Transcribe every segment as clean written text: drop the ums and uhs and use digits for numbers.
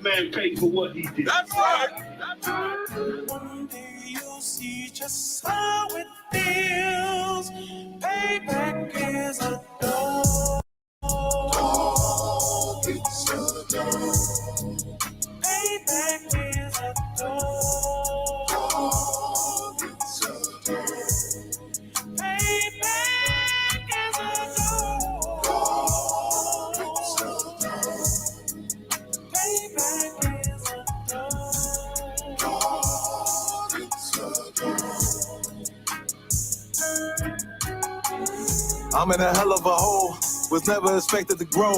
man paid for what he did. That's right. One day you'll see just how it feels. Payback is a dog. It's a dog. Payback is a dog. It's a dog. Payback is a dog. It's a dog. Payback is a dog. It's a dog. I'm in a hell of a hole, was never expected to grow.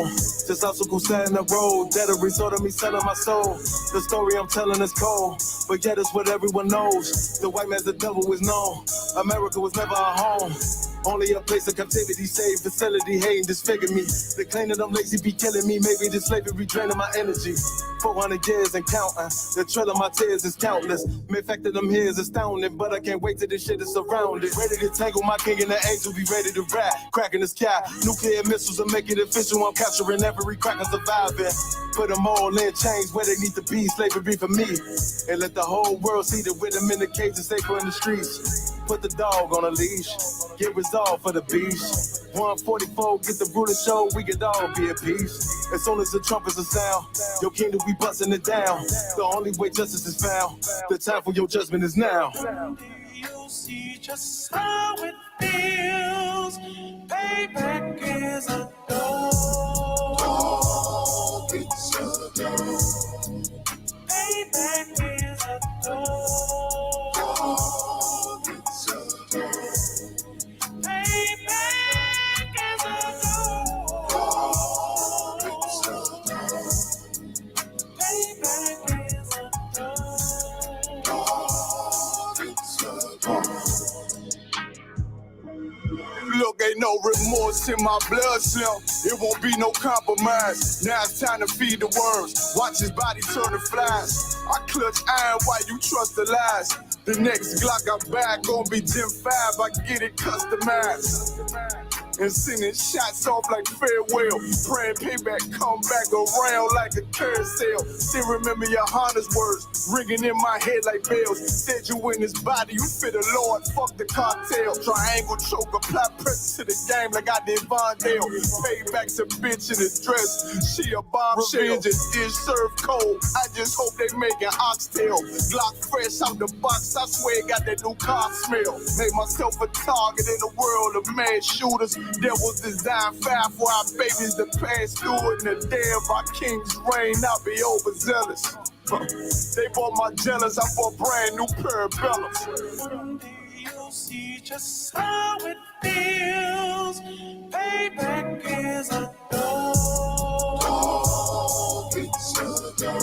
Just obstacles set in the road, that a result of me selling my soul. The story I'm telling is cold, but yet it's what everyone knows. The white man's the devil is known. America was never our home. Only a place of captivity, safe facility, hating, disfigure me. They claim that I'm lazy, be killing me. Maybe this slavery draining my energy. 400 years and counting. The trail of my tears is countless. The fact that I'm here is astounding, but I can't wait till this shit is surrounded. Ready to tangle my king and the angel, be ready to rap. Cracking the sky, nuclear missiles will make it official. I'm capturing every crack and surviving. Put them all in chains where they need to be. Slavery for me. And let the whole world see the rhythm in the cage and safer in the streets. Put the dog on a leash. Get resolved for the beast. 144, get the ruler show, we could all be at peace. As soon as the trumpets are sound, your kingdom we busting it down. The only way justice is found, the time for your judgment is now. You'll see just how it feels. Payback is a dog. It's a dog. Payback is a dog. It's a dog. Payback is a dog. It's a dog. Payback is a dog. It's a dog. Look, ain't no remorse in my blood slim. It won't be no compromise. Now it's time to feed the worms. Watch his body turn to flies. I clutch iron while you trust the lies. The next Glock I buy gon' be Gen 5. I get it customized. And sending shots off like farewell. Praying payback come back around like a carousel. Still remember your Honda's words ringing in my head like bells. Said you in his body, you fit the Lord, fuck the cartel. Triangle choke, apply pressure to the game like I did Vondale. Payback's a bitch in a dress, she a bombshell. Revenge is dish served cold, I just hope they make an oxtail. Glock fresh out the box, I swear it got that new car smell. Made myself a target in the world of mad shooters. There was designed fire for our babies to pass through it. In the day of our king's reign, I'll be overzealous. They bought my jealous, I bought brand new parabellums. One day you'll see just how it feels. Payback is a dog. It's a dog.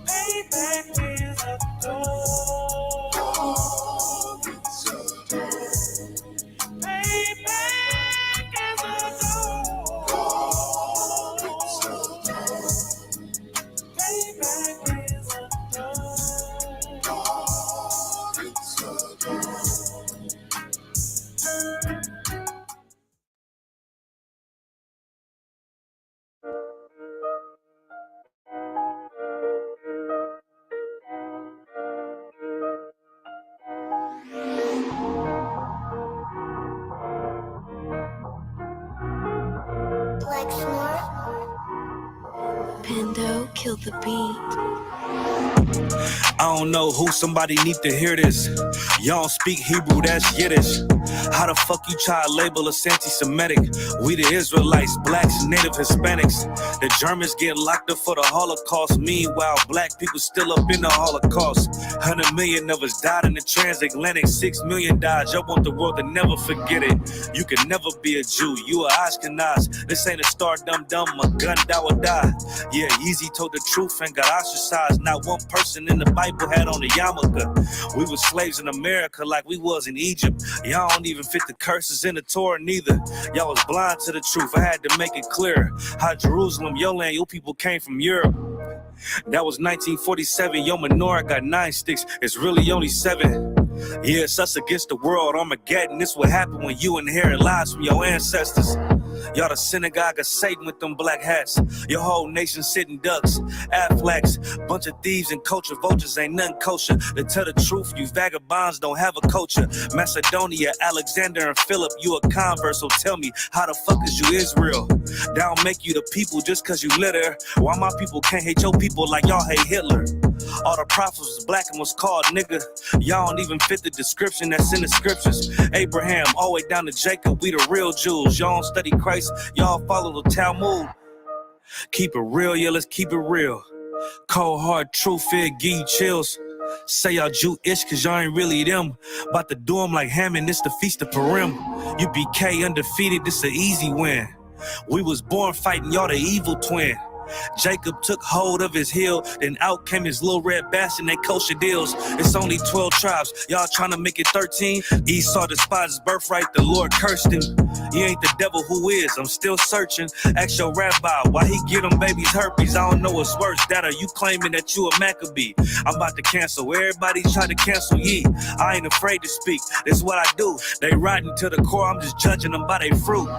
Payback is a dog. It's a dog. Payback is a dog. It's a dog. Payback is a dog. It's a dog. Pando killed the beat. I don't know who, somebody need to hear this. Y'all don't speak Hebrew, that's Yiddish. How the fuck you try to label us anti-Semitic? We the Israelites, blacks, and native Hispanics. The Germans get locked up for the Holocaust. Meanwhile, black people still up in the Holocaust. 100 million of us died in the transatlantic. 6 million died. Y'all want the world to never forget it. You can never be a Jew. You a Ashkenaz. This ain't a star dum-dum. A gun that would die. Yeah, Yeezy told the truth and got ostracized. Not one person in the Bible had on a yarmulke. We were slaves in America like we was in Egypt. Y'all don't even fit the curses in the Torah neither. Y'all was blind to the truth. I had to make it clear how Jerusalem, your land, your people came from Europe. That was 1947. Your menorah got 9 sticks. It's really only 7. Yeah, it's us against the world. Armageddon. This what happened when you inherit lies from your ancestors. Y'all the synagogue of Satan with them black hats. Your whole nation sitting ducks, Aflacs, bunch of thieves and culture vultures, ain't nothing kosher. To tell the truth, you vagabonds don't have a culture. Macedonia, Alexander and Philip, you a convert, so tell me, how the fuck is you Israel? That don't make you the people just cause you litter. Why my people can't hate your people like y'all hate Hitler? All the prophets was black and was called nigga. Y'all don't even fit the description that's in the scriptures. Abraham, all the way down to Jacob, we the real Jews. Y'all don't study Christ, y'all follow the Talmud. Keep it real, yeah, let's keep it real. Cold hard truth, it give you chills. Say y'all Jewish cause y'all ain't really them. About to do them like Hammond, this the feast of Purim. You BK undefeated, this an easy win. We was born fighting, y'all the evil twin. Jacob took hold of his heel, then out came his little red bastard, they kosher deals. It's only 12 tribes, y'all trying to make it 13. Esau despised his birthright, the Lord cursed him. He ain't the devil, who is? I'm still searching. Ask your rabbi, why he give them babies herpes? I don't know what's worse, that or you claiming that you a Maccabee. I'm about to cancel, everybody try to cancel ye. I ain't afraid to speak, this what I do. They riding to the core, I'm just judging them by their fruit.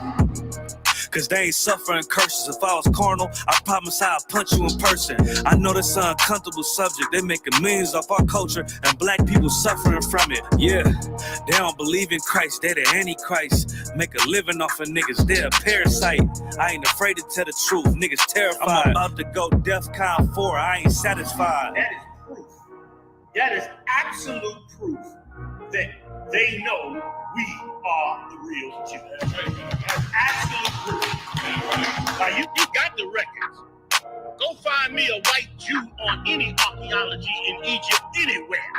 Cause they ain't suffering curses. If I was carnal, I promise I'd punch you in person. I know this an uncomfortable subject. They making millions off our culture and black people suffering from it. Yeah, they don't believe in Christ. They the Antichrist. Make a living off of niggas. They're a parasite. I ain't afraid to tell the truth. Niggas terrified. I'm about to go DEFCON 4. I ain't satisfied. That is proof. That is absolute proof that they know we are the real Jews. That's absolute proof. Now you got the records. Go find me a white Jew on any archaeology in Egypt anywhere.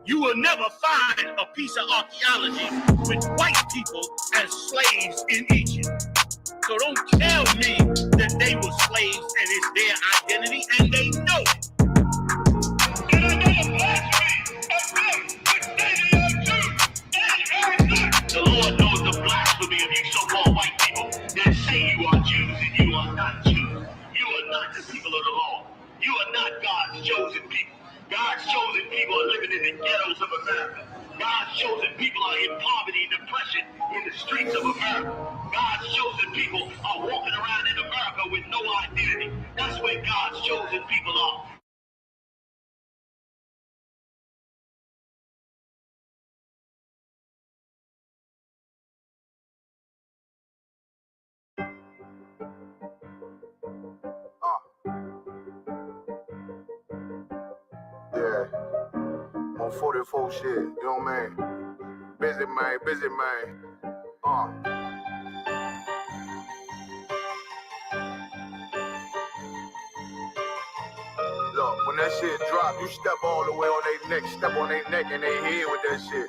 You will never find a piece of archaeology with white people as slaves in Egypt. So don't tell me that they were slaves and it's their identity, and they know it. And another blasphemy of them, which they are Jews. The Lord knows the blasphemy of you so-called white people that say you are Jews and you are not Jews. You are not the people of the law. You are not God's chosen people. God's chosen people are living in the ghettos of America. God's chosen people are in poverty and depression in the streets of America. God's chosen people are walking around in America with no identity. That's where God's chosen people are. Yeah, on 44 shit, you know what I mean? Busy man, busy man. Look, when that shit drop, you step all the way on their neck, step on their neck and their head with that shit.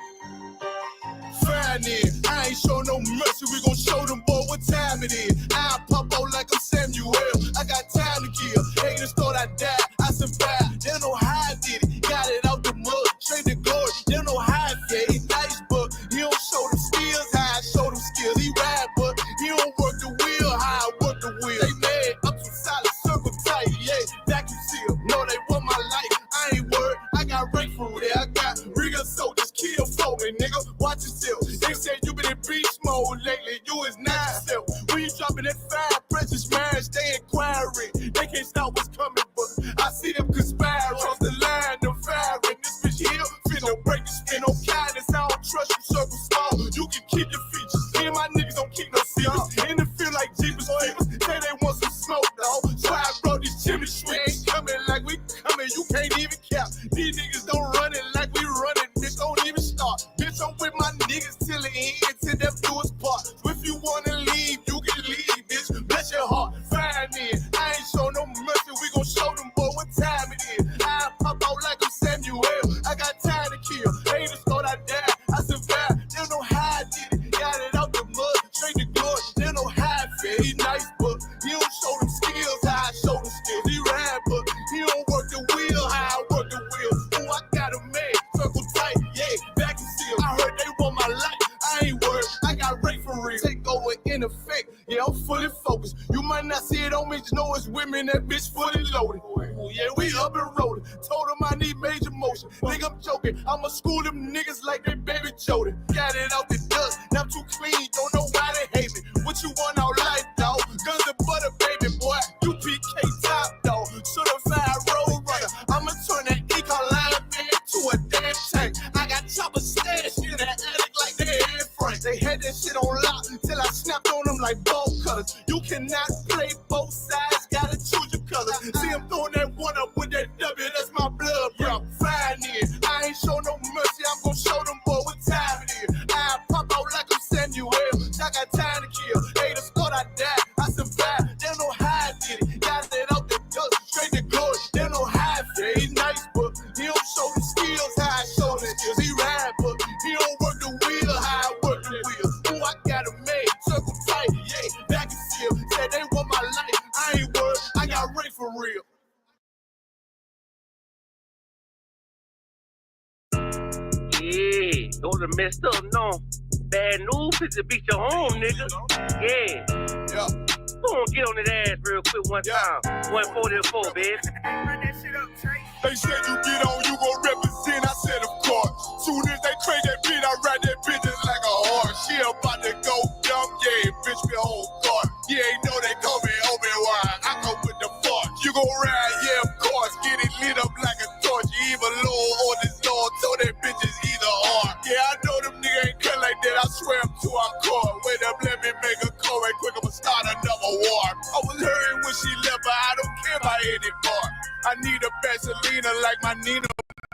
Fine in, I ain't show no mercy, we gon' show them boy what time it is. I pop out like I'm Samuel, I got time to kill. Haters thought I died, I survived. They don't know how I did it, got it out the mud, straight to glory. They don't know how I get it, nice, but he don't show them skills, how I show them skills. He ride, but he don't work the wheel, how I work the wheel. They mad, I'm too solid, circle tight, yeah, vacuum seal. No, they want my life, I ain't worried, I got rank for it, I got real soldiers, kill for me, nigga, watch yourself. They said you been in beast mode lately, you is not self. When you dropping that fire, precious marriage, they inquiring. They can't stop what's coming, but I see them conspiring. Cross the line, them firing. This bitch here, finna break the skin. No kindness, I don't trust you, circle small. You can keep your features. Me and my niggas don't keep no secrets. In the field like Jeepers Creepers, say they want some smoke, dog. So I brought these chimney sweeps. Coming like we coming, you can't even cap. These niggas don't run it like we run it, bitch, don't even start. Bitch, I'm with my niggas till the end, till them do us part. If you wanna leave, you can leave, bitch. Bless your heart, fine in. I ain't show no mercy, we gon' show them boy what time it is. I pop out like I'm Samuel, I got time to kill. Haters thought I died, I survived. They don't know how I did it, got it out the mud, straight to glory. They don't know how I feel. He nice, but he don't show them skills, how I show them skills. He ride, but he don't work the wheel, how I work the wheel. Oh, I got a man, circle tight, yeah, vacuum seal. I heard they want my life, I ain't worried, I got rate for real. Take over in effect, yeah, I'm fully focused. You might not see it on me, just know it's women, that bitch fully loaded. Ooh, yeah, we up and rolling. Told them I need major motion. Think I'm joking, I'ma school them niggas like they baby Jody. Got it out the dust, now I'm too clean, don't know why they hate me. What you want? See him throwing that one up with that W, that's my blood, bro. Fine in. I ain't show no mercy, I'm gonna show them boy what time it is. I pop out like I'm Samuel. I got time to kill. Hey, the start I died, I survived. They don't know how I did it. Got that out the dust, straight to glory. They don't know how I feel. He's nice, but he don't show the skills how I show the skills. He ride, but he don't work the wheel how I work the wheel. Ooh, I got a made, circle tight, yeah, back and still. Said they want my life, I ain't worried, I got Ray for real. Yeah, those are messed up, no. Bad news is to beat your home, nigga. Yeah. Yeah. Go on, get on that ass real quick one time. 144, baby. They said you get on, you gon' represent. I said, of course. Soon as they crank that beat, I ride that bitch just like a horse. She about to go dumb, yeah, bitch, me whole guard. You ain't know they call me Obi-Wan. I come with the force. You gon' ride, yeah, of course. Get it lit up like a torch. You either low or this Lord, so that bitch is either or. Yeah, I know them niggas ain't cut like that. I swear I'm to our core. Wait up, let me make a call right quick. I'ma start another war. I was hurting when she left, but I don't care about any part. I need a Vaseline like my Nina.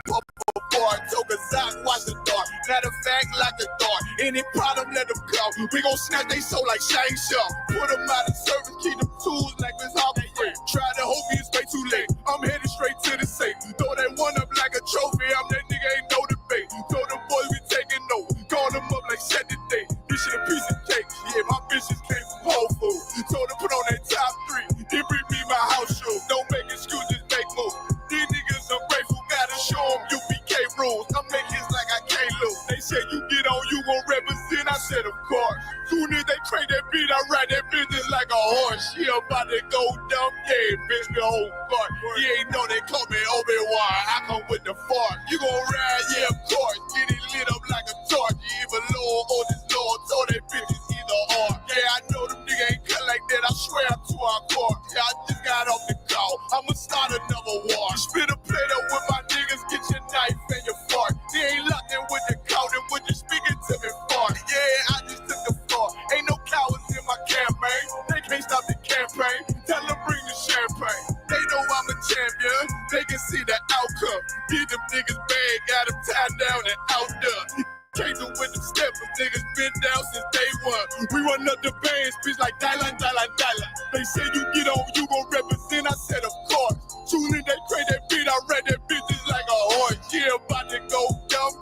Before I took a Zach, watch the dark. Matter of fact, like the dark. Any problem, let them come. We gon' snatch they soul like Shane Shaw. Put them out of service, keep them tools like this Hopper Free. Try to hope it's way too late. I'm headed straight to the safe. Throw that one up like a trophy. I'm that nigga, ain't no debate. Told them boys we taking notes. Call them up like Saturday. This shit a piece of cake. Yeah, my bitches came from Whole Foods. Told them put on that top 3. Then bring me my house shoes. Don't make excuses, make moves. These niggas ungrateful, gotta show them UPK rules. I'm making this like I can't lose. They said you get on, you gon' represent. I said, of course. Soon as they crank that beat, I ride that business like a horse. She about to go dumb, yeah, bitch, the whole court. You ain't know they call me Obi-Wan. I come with the force. You gon' ride, yeah, of course. Get it lit up like a torch. You either low or this Lord, so that bitch is either or. Yeah, I know them niggas ain't cut like that. I swear I'm to our court. Yeah, I just got off the call. I'ma start another war. Spit a plate up with my niggas, get your knife and your fork. They ain't locked in with the count and when you speaking to me fart. Yeah, I just took the floor. Ain't no cowards in my campaign. They can't stop the campaign. Tell them bring the champagne. They know I'm a champion. They can see the outcome. Get them niggas bad, got them tied down and out there. Came to with them steppers, niggas been down since day one. We run up the bands, bitch like Dylan. They say you get on, you gon' represent. I said, of course. Soon as they crank that beat, I read that bitch just like a horse. Yeah, about to go dumb.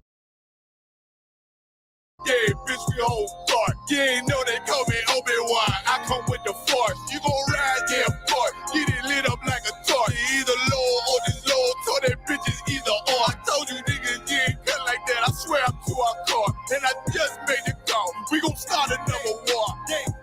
Yeah, bitch, we whole start. You ain't know they call me Obi-Wan. I come with the force. You gon' ride, yeah, of course. Get it lit up like a torch. You either low or this low, so that bitch is either or. I told you niggas, you ain't cut like that. I swear I'm to our car. And I just made it call. We gon' start another war. Yeah.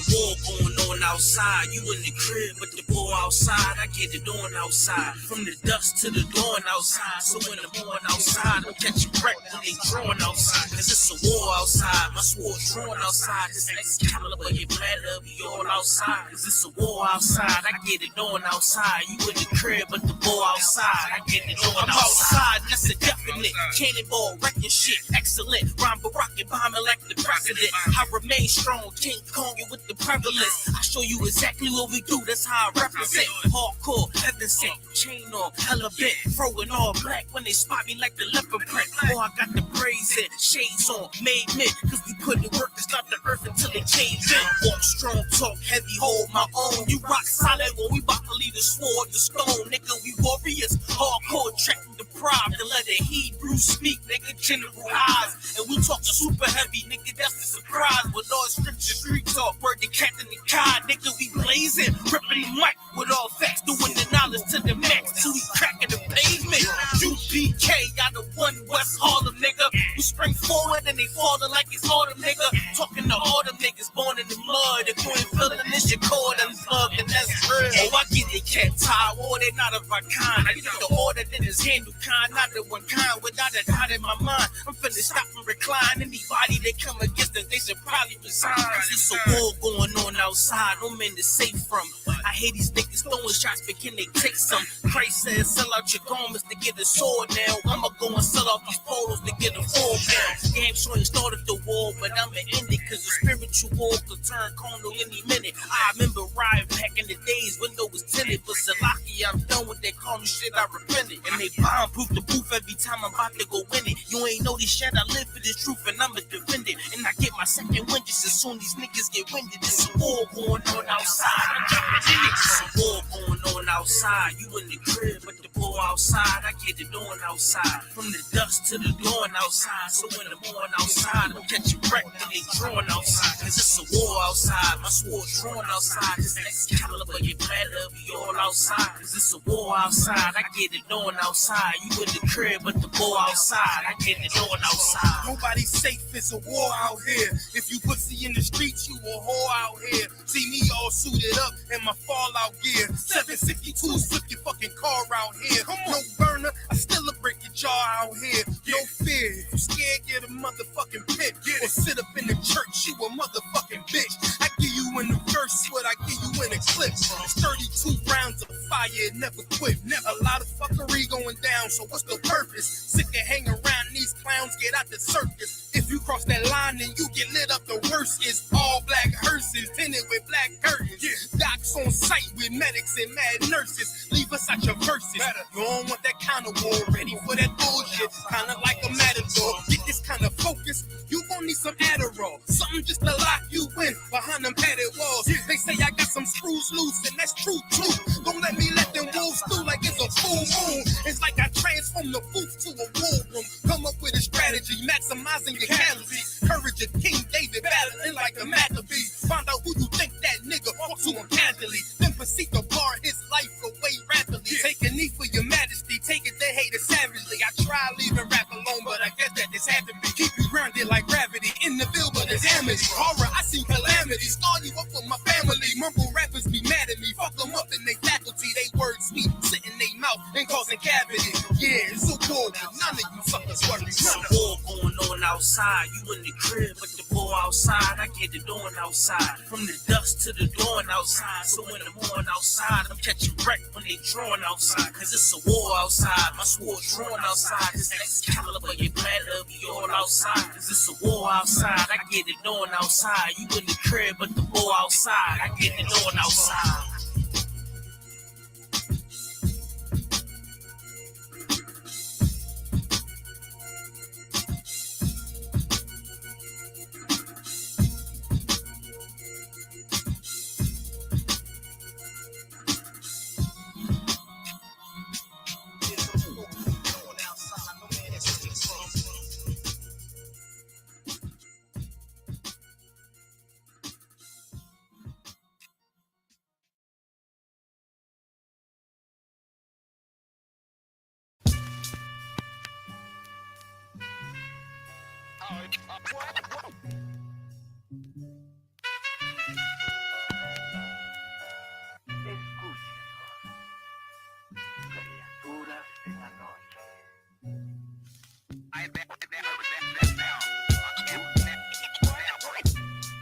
War going on outside, you in the crib, but the boy outside. I get it on outside, from the dust to the dawn outside. So when I'm on outside, I'm catching wreck when they drawing outside. Cause it's a war outside, my sword drawn outside. This Excalibur, you better be all outside. Cause it's a war outside, I get it on outside. You in the crib, but the boy outside. I get it on outside, that's a definite. Cannonball, wrecking shit, excellent. Rhyme Barack Obama like the president. I remain strong, King Kong with the prevalence. I show you exactly what we do, that's how I represent. Hardcore, heaven sent, chain on, hella bent. Throwing all black when they spot me like the leopard print. Oh, I got the braids in, shades on, made men. Cause we put in work to start the earth until they cave in. Walk strong, talk heavy, hold my own. You rock solid when we bout to leave the sword, the stone. Nigga, we warriors, hardcore, tracking the pride. To let the Hebrew speak, nigga, general eyes. And we talk super heavy, nigga, that's the surprise. With all scripture, street talk, word to Captain the Cod, nigga, we blazing, ripping the mic with all facts, doing the knowledge to the max, till we cracking the pavement. UPK out of one West Harlem, nigga. We spring forward and they falling like it's autumn, nigga. Talking to all them niggas born in the mud. If you ain't feeling this, you call them plug, and that's real. Oh, I get it, cat tie, war, they not of our kind. I get the order that is handled kind, not the one kind, without a doubt in my mind. I'm finna to stop and recline. Anybody that come against us, they should probably resign. It's a war going on outside, no man to save from. I hate these niggas throwing shots, but can they take some? Christ says, sell out your garments to get a sword now. I'ma go and sell off these polos to get a 4 pound. Game sure ain't started the war, but I'ma end it, cause the spiritual war could turn carnal any minute. I remember riding back in the days, window was tinted, but Salaki, I'm done with that carnal shit, I repented. And they bomb-proof the proof every time I'm about to go win it. You ain't know this shit, I live for this truth, and I'ma defend it. And I get my second wind just as soon these niggas get winded. It's a war going on outside, I'm jumping in it. It's a war going on outside, you in the crib, but the war outside, I get it on outside. From the dust to the dawn outside, so when I'm on outside, I'm catching wreck when they drawn outside. Cause it's a war outside, my sword drawn outside. This Excalibur, you better be all outside. Cause it's a war outside, I get it on outside. You in the crib, but the war outside, I get it on outside. Nobody's safe, it's a war out here. If you pussy in the streets, you a whore out here. See me all suited up in my fallout gear. 762, flip your fucking car out here. No burner, I still a break your jaw out here. No fear, if you scared, get a motherfucking pit. Or sit up in the church, you a motherfucking bitch. I give you in the verse what I give you in a clip. It's 32 rounds of fire, it never quit. A lot of fuckery going down, so what's the purpose? Sick of hanging around these clowns, get out the circus. If you cross that line, then you get lit up. The worst is all black hearses, tinted with black curtains. Docs on site with medics and mad nurses. Leave us out your verses. You don't want that kind of war, ready for that bullshit. Kinda like a matador. Get this kind of focus, you gon' need some Adderall. Something just to lock you in behind them padded walls. They say I got some screws loose, and that's true too. Don't let me let them wolves through like it's a full moon. It's like I transform the booth to a war room. Come up with a strategy, maximizing your calories. Courage of King David, battling like the Maccabees. Find out who you think that nigga walk to him casually. Then proceed to bar his life away rapidly. Take a knee for your majesty, take it, they hate it savagely. I try leaving rap alone, but I guess that this had to be. Keep you grounded like gravity, in the field, but it's amity. Horror, I see calamity, scar you up with my family. Mumble rappers be mad at me, fuck them up in they faculty. They words sweet, sit in they mouth and causing cavity. Yeah, it's a war, but none of you suckers worry. It's a war going on outside, you in the crib, but the war outside, I get it on outside. From the dust to the dawn outside, so when I'm on outside, I'm catching wreck when they drawn outside. Cause it's a war outside, my sword drawn outside. This Excalibur, you better be all outside. Cause it's a war outside, I get it on outside. You in the crib, but the war outside, I get it on outside.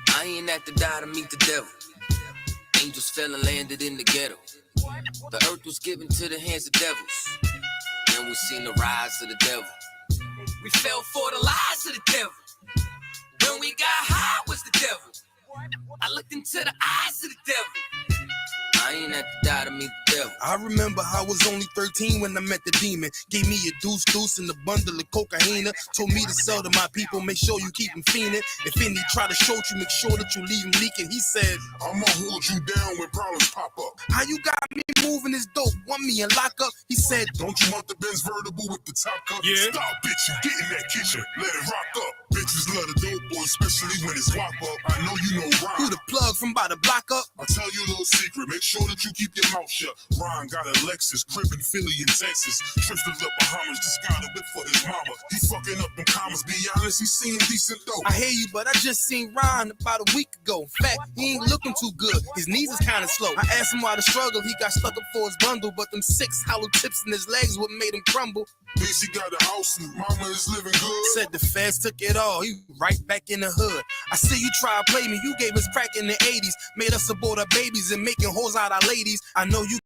I ain't have to die to meet the devil. Angels fell and landed in the ghetto. The earth was given to the hands of devils. Then we seen the rise of the devil. We fell for the lies of the devil. When we got high was the devil. I looked into the eyes of the devil. I ain't have to die to meet the devil. I remember I was only 13 when I met the demon. Gave me a deuce and a bundle of cocaine. Told me to sell to my people, make sure you keep them fiending. If any try to shoot you, make sure that you leave him leaking. He said, I'ma hold you down when problems pop up. how you got me moving this dope? Want me in lockup? He said, Don't you want the Benz vertible with the top cup? Yeah. Stop, bitch, you get in that kitchen, let it rock up. Bitches love the dope boy, especially when it's wop up. I know you know Ron. who the plug from by the block up? I'll tell you a little secret, make sure that you keep your mouth shut. Ron got a Lexus, crib in Philly and Texas. Trips to the Bahamas, just got a whip for his mama. He fucking up them commas, be honest, he seemed decent though. I hear you, but I just seen Ron about a week ago. In fact, he ain't looking too good. His knees is kind of slow. I asked him why the struggle. He got stuck looking for his bundle, but them 6 hollow tips in his legs what made him crumble. He got a house and mama is living good. Said the feds took it all, he right back in the hood. I see you try to play me, you gave us crack in the 80s, made us abort our babies and making hoes out our ladies. I know you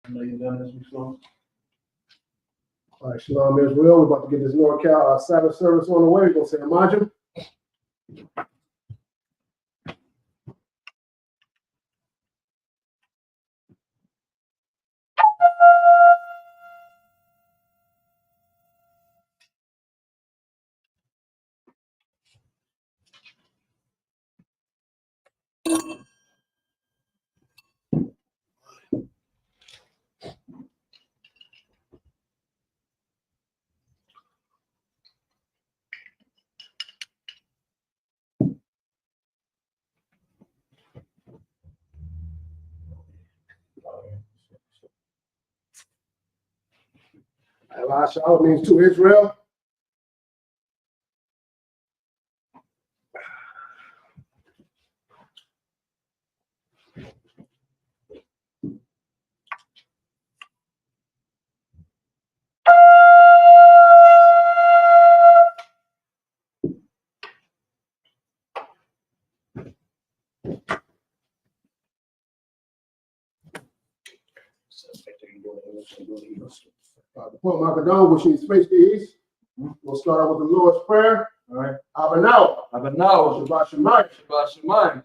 I know you've done this before. All right, Shalom Israel. We're about to get this Cal Sabbath service on the way. We're going to say Imagine. Shalom means to Israel. The point Macedon, which is face to east. We'll start out with the Lord's Prayer. All right. Abanao. Shabbat Shemayim. Shabbat Shemayim.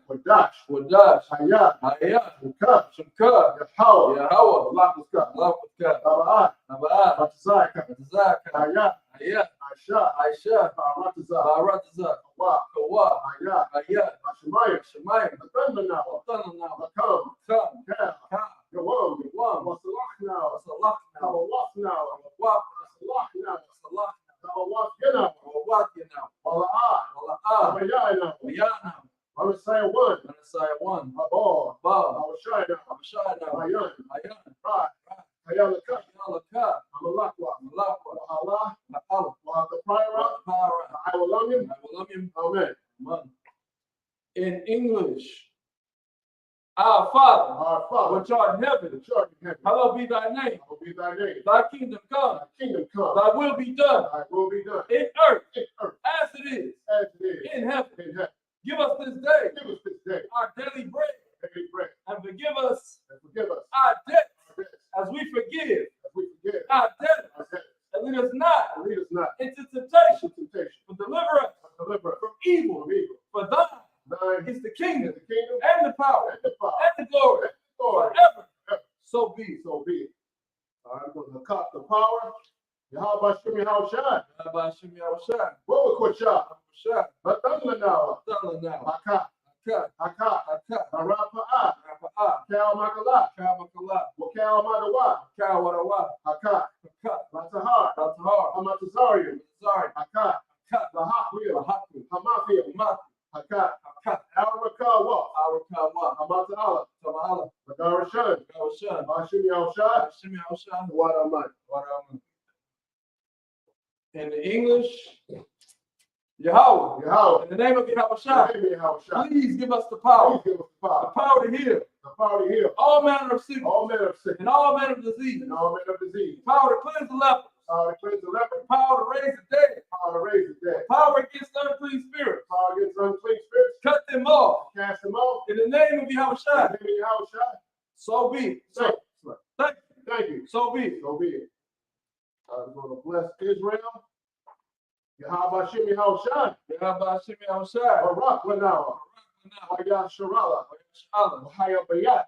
Wadash. Hayat. Shukah. Yahweh. Lakuskah. Aba'at. Batazak. Hayat. Aisha. Baratazak. Kawa. Hayat. Shemayim. Atananao. Makam. Cal. Yawam. Wasalachna. Messiah one. Abba. Awashayna. Ayan. Hayalaka. Amalakwa. Allah. I will love him. Amen. In English, our Father, which art in heaven, hallowed be thy name. Thy kingdom come. Thy will be done. In earth, as it is in heaven. Give us this day our daily bread, and forgive us our debts as we forgive our debtors. And lead us not into temptation, but deliver us from evil. For thine is the kingdom and the power and the glory forever. So be it. All right, I'm going to cut the power. Yahweh Shemi Haushai. What we quit shot? But now. Haka. Arapa. Cal Makala. Cal Madawa. Haka. Latahar. Amatazarian. Haka. Lahak. Hamafia. Haka. Arakawa. Amatala. Magarashan. Bashimi Haushai. What am I? In the English, Yahweh. In the name of Yahweh, please give us the power. The power to heal. All manner of sickness. And all manner of disease. Power to cleanse the leper. Power to raise the dead. Power against unclean spirits. Cut them off. Cast them off. In the name of Yahweh. So be it. Thank you. So be it. I'm going to bless Israel. Yahweh Shemi Haushai. Barak Lanawa. Hayat Sharala. Hayat Bayat.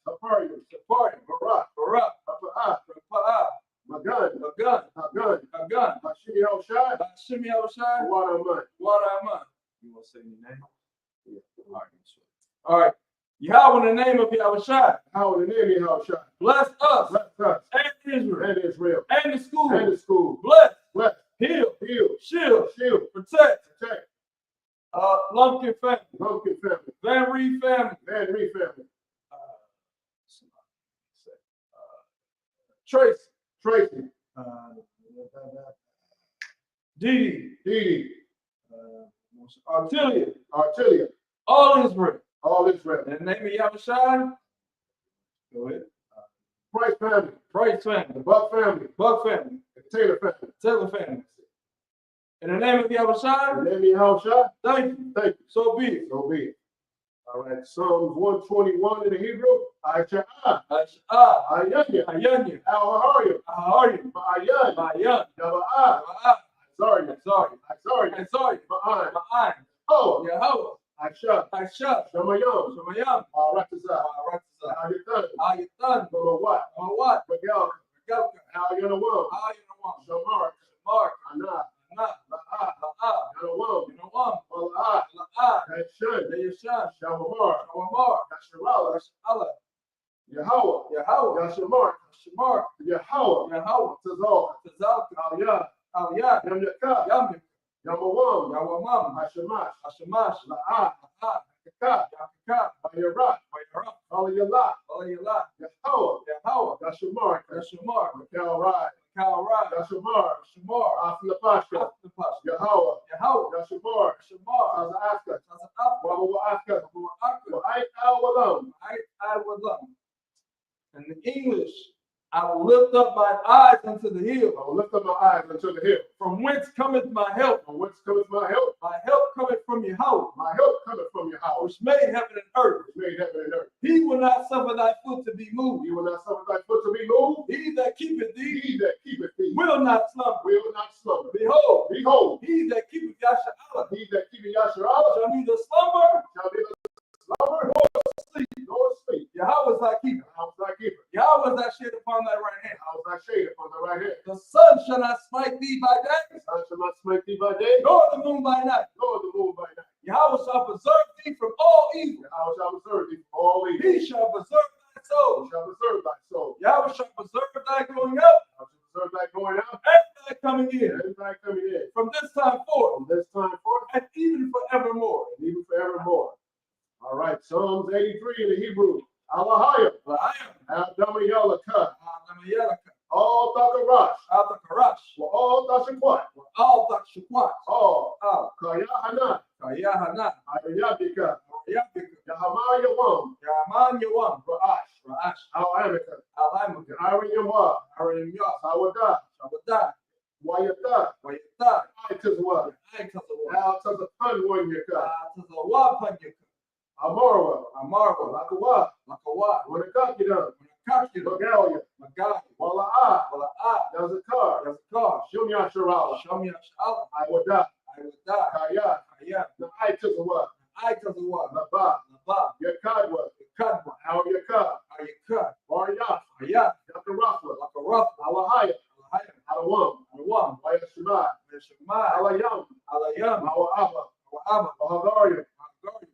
Saparian. Barak. Apa'at. Magan. Hashemi Haushai. What am I? You want to say your name? Yeah. All right. Yahweh, in the name of Yahweh, bless us and Israel and the school. Bless. Heal. Shield. Protect. Lumpkin family. Van Reed family. Tracy. Dee. Artilia. All Israel. In the name of Yahweh, go ahead. Price family. Buck family. Taylor family. In the name of Yahweh, thank you. So be it. All right, Psalms 121 in the Hebrew. Aisha. Ayanya. Ayanya. How are you? How are you? Ma'ayan. Ma'ayan. Yaba'a. Sorry. Sorry. Ma'an. Ma'an. Oh. Yahweh. Aisha. Shamayam. Shamayam. Ratiza. How you done? What? Miguel. How you know? Shamar. Anna. Yanawam. Yashan. Shawamar. Yasharala. Yahweh. Yashamar. Yahweh. Tazal. Aliyah. Yamyaka. Yamawam. Hashamash. La'ah. Yakaka. Bayarat. Aliyallah. Yahweh. Yashamar. Kalrai. Yashamar. Afnapashka. Yahweh. Yashamar. Tazaaka. Wabu'aka. I would love. In English, I will lift up my eyes unto the hill. From whence cometh my help? My help cometh from Yahweh. Which made heaven and earth. He will not suffer thy foot to be moved. He that keepeth thee will not slumber. Behold, he that keepeth Yasharallah shall neither slumber nor sleep. Yahweh is thy keeper. Yahweh is thy shade upon thy right hand. The sun shall not smite thee by day, nor the moon by night. Yahweh shall preserve thee from all evil. He shall preserve thy soul. Yahweh shall preserve thy going out and thy coming in. From this time forth. And even forevermore. All right, Psalms 83 in the Hebrew. Alahayim. Adama Yalaka. All Takarash. All Tashakwat. All Kayahana. Ayabika. Yahaman Yawam. Ra'ash. Al-Amika. Arin Yawah. Sawada. Wayata. Aitazwa. Al-Tazapun Amarwa. Lakawa. Wanakakidan. Magalia. Wala'ah. Yazakar. Shum Yasharala. Iwada. Kaya. Aitazwa. Laba. Yakadwa. Al Yakad. Baryat. Yakarafla. Alahaya. Alawam. Wayashima. Alayam. Awa'aba. Ahagaria.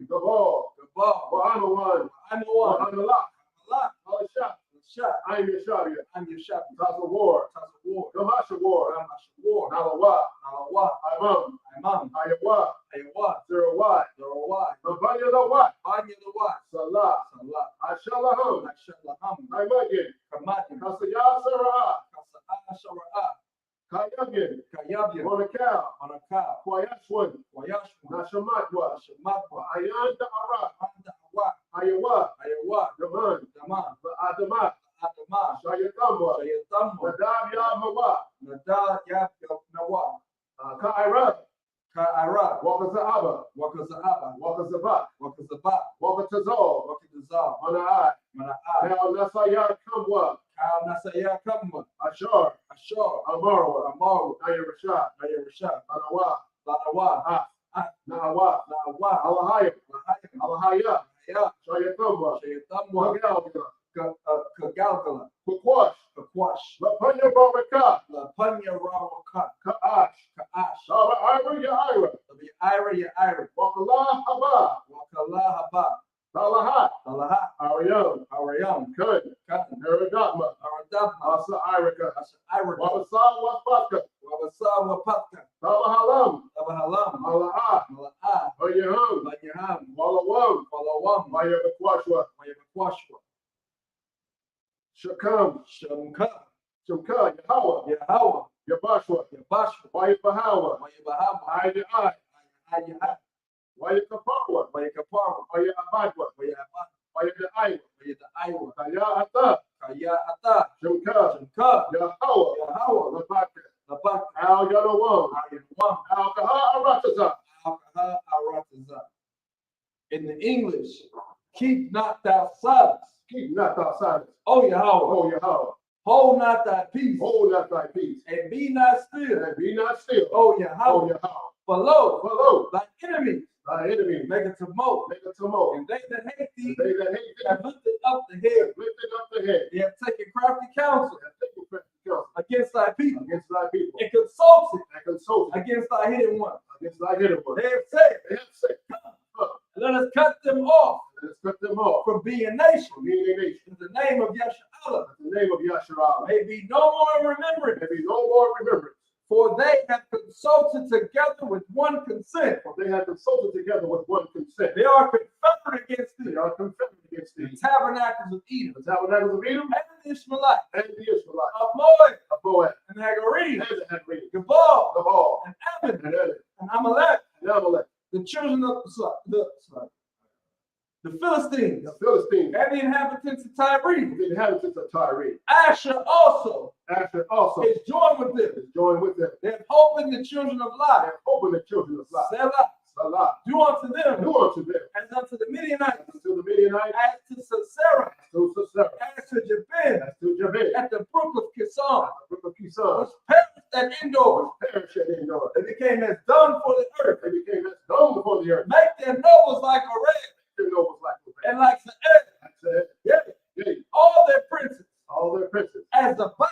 Gabal. Wa'anawan. Analak. Alashah. I'm Yeshabia. Tazawar. Gamashawar. Nalawa. Imam. Ayawa. Zerawai. Nabanya the what? Salah. Ashalaham. Naimagin. Kasaya Sarah. Kayabin. Monakal. Kwayashwan. Nashamatwa. Ayan Da'ara. Ayawa. Daman. Adama. Shayatamba. Nadab Yamawa. Ka'ira. Wakaza'aba. Wakazabak. Mana'ai. Kal Nasaya Kamwa. Ashar. Amarwa. Ayarashad. Lanawa. Na'awa. Alahaya. Shayatamba. Kagalgala. Kakwash. Lapanya Rawaka. Ka'ash. Ira. Wakalah Haba. Talahat. Arayam. Kun. Aradapma. Asa Irika. Wabasa Wapatka. Talahalam. Mala'ah. Oyaham. Walawam. Mayabakwashwa. Shakam. Yahweh. Yabashwa. Wayabahawa. Ayah. Wayakaparwa. Wayabadwa. Wayadaiwa. Kaya Ata. Shimka. Yahweh. Labaka. Al Yanawam. Al Kaha Arataza. In the English, keep not thou silence. Keep not thy silence. O Yahweh. O Yahweh. Hold not thy peace. Hold not thy peace. And be not still. And be not still. O Yahweh. O Yahweh. For lo, Thy enemies. Thy enemies. Make a tumult. Make a tumult. And they that hate thee. They that hate thee. Have lifted up the head. Lifted up the head. They have taken crafty counsel. Have taken crafty counsel. Against thy people. Against thy people. And consulted. And consulted. Against thy hidden ones. Against thy hidden ones. They have said. They have said. Let us cut them off. Let us cut them off. From being a nation. From being a nation. In the name of Yeshua. In the name of Yeshua. May be no more remembrance. May be no more remembrance. For they have consulted together with one consent. For they have consulted together with one consent. They are confederate against thee. They are confederate against thee. The tabernacles of Edom. The tabernacles of Edom. And the Ishmaelites. And the Ishmaelites. Of Moab. Of Moab. And Hagarenes. And the Hagarenes. Gebal. Gebal. And Ammon. And Ammon. And Amalek. And Amalek. The children of the Philistines. The Philistines. And the inhabitants of Tyre. The inhabitants of Tyre. Asher also. Asher also. Is joined with them. Is joined with them. They have hope in the children of Lot. They have hope in the children of Lot. Selah. Salah. Do unto them. Do unto them. As unto the Midianites. As to the Midianites. As to Sisera. As to Sisera. As to Jabin. As to Jabin. At the brook of Kison. At the brook of Kison. Was perished at Endor. Perished at Endor. They became as dung for the earth. They became as dung before the earth. Make their nobles like a red. Their nobles like a red. And like the egg. Yeah. Yeah. All their princes. All their princes. As the Ba.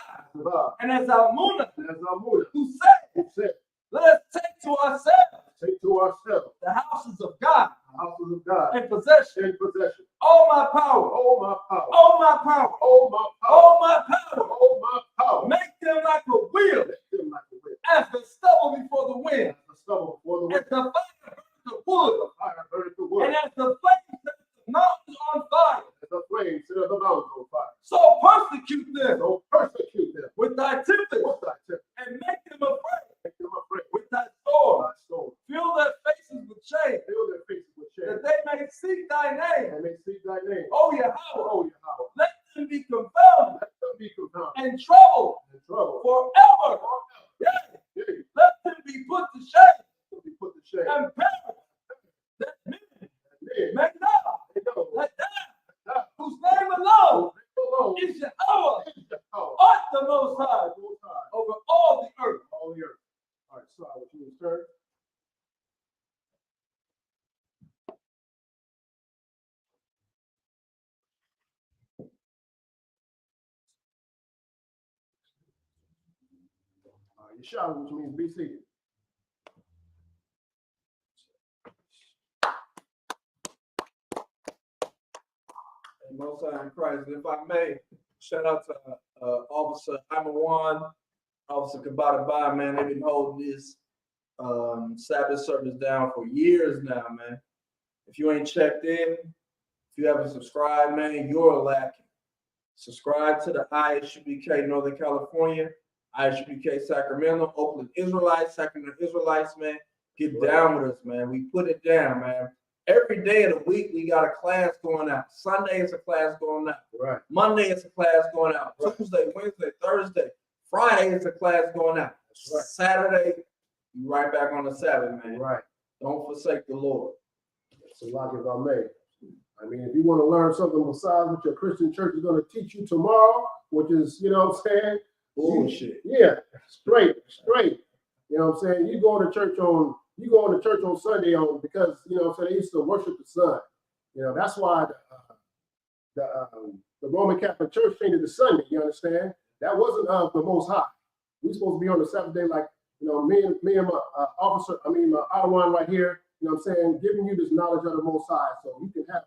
And as Almuna. And as Almuna. Who said. Let us take to ourselves. Take to ourselves. The houses of God. The houses of God. In possession. In possession. All my power. All my power. All my power. All my power. All my power. All my power. Make them like a wheel. Make them like a wheel. As the stubble before the wind. As the stubble before the wind. As the fire burns the wood. The fire burns the wood. And as the flame sets the mountains on fire. As the flame set the mountains on fire. So persecute them. So persecute them. With thy tempest. With thy tempest. And make them afraid. Make them afraid. With thy sword. Thy sword. Fill their faces with shame. Fill their faces with shame. That they may seek thy name. And they seek thy name. O Yahweh. Oh Yahweh. Let them be confounded. Let them be confounded. And troubled. And troubled. Forever. Yeah. Yeah. Let them be put to shame. Let them be put to shame. And perish. That men Men may know. they know That thou, whose name alone is Yahweh, art the Most High over all the earth. All the earth. All right, so I want you to turn. Yeshua, which means be seated. Most High in Christ. And if I may, shout out to Officer Amawan, Officer Kabata, man. They've been holding this Sabbath service down for years now, man. If you ain't checked in, if you haven't subscribed, man, you're lacking. Subscribe to the ISUBK Northern California, ISUBK Sacramento, Oakland Israelites, Sacramento Israelites, man. Get down with us, man. We put it down, man. Every day of the week, we got a class going out. Sunday is a class going out. Right. Monday is a class going out. Right. Tuesday, Wednesday, Thursday, Friday is a class going out. Right. Saturday, you right back on the Sabbath, man. Right. Don't forsake the Lord. So like if I may. I mean, if you want to learn something besides what your Christian church is going to teach you tomorrow, which is, you know what I'm saying? Bullshit. Yeah, straight. You know what I'm saying? You go to church on Sunday because, you know what I'm saying, they used to worship the sun. You know, that's why the Roman Catholic Church changed it to Sunday, you understand? That wasn't of the Most High. We're supposed to be on the Sabbath day, like, you know, me and my my Ottawa right here, you know what I'm saying, giving you this knowledge of the Most High so you can have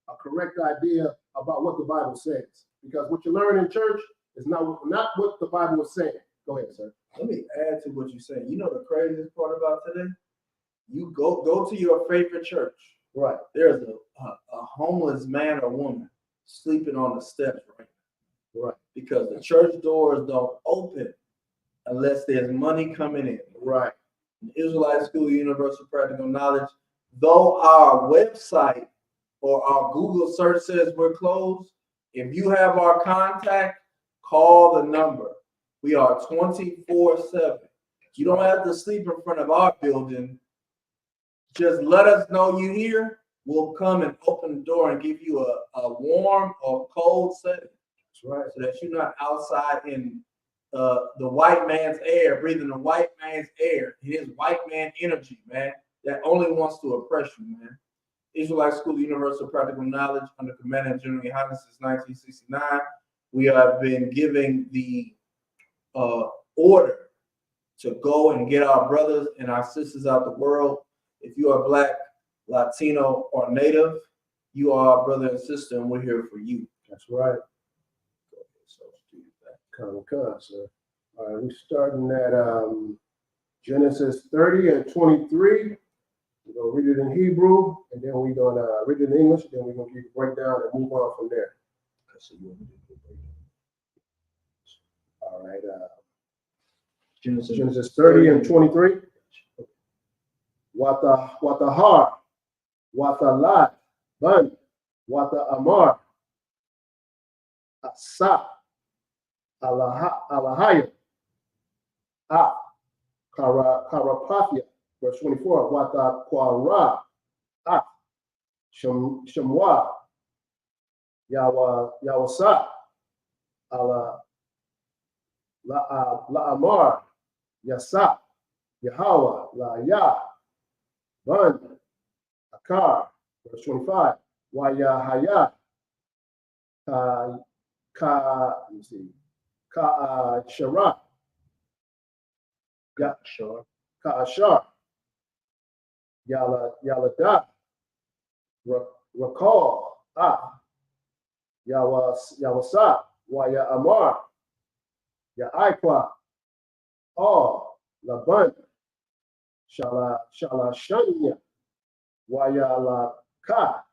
a correct idea about what the Bible says. Because what you learn in church is not what the Bible is saying. Go ahead, sir. Let me add to what you're saying. You know the craziest part about today? You go to your favorite church. Right. There's a homeless man or woman sleeping on the steps right now. Right. Because the church doors don't open unless there's money coming in. Right. The Israelite School of Universal Practical Knowledge, though our website or our Google search says we're closed, if you have our contact, call the number. We are 24/7. You don't have to sleep in front of our building. Just let us know you're here, will come and open the door and give you a warm or cold setting. That's right. So that you're not outside in the white man's air, breathing the white man's air, his white man energy, man, that only wants to oppress you, man. Israelite School of Universal Practical Knowledge, under command of General Yohanan since 1969. We have been giving the order to go and get our brothers and our sisters out the world. If you are Black, Latino, or Native, you are our brother and sister, and we're here for you. That's right. Come, sir. All right, we're starting at Genesis 30 and 23. We're going to read it in Hebrew, and then we're going to read it in English, and then we're going to give a breakdown and move on from there. All right. Genesis 30 and 23. Watahar, Watalat, Ban, Wata Amar, Asa, Alahaya, Karapathia, verse 24, Wata Kwara, Shamwa, Yawasa, La Amar, Yasa, Yahweh, La Ya, Ban, Akar, verse 25, Wayahaya, Shara, Ka'ashar, Yalada, Rakal, Yawasa, Waya Amar, Ya'ikwa, Laban, Shalashanya, Waya Laka,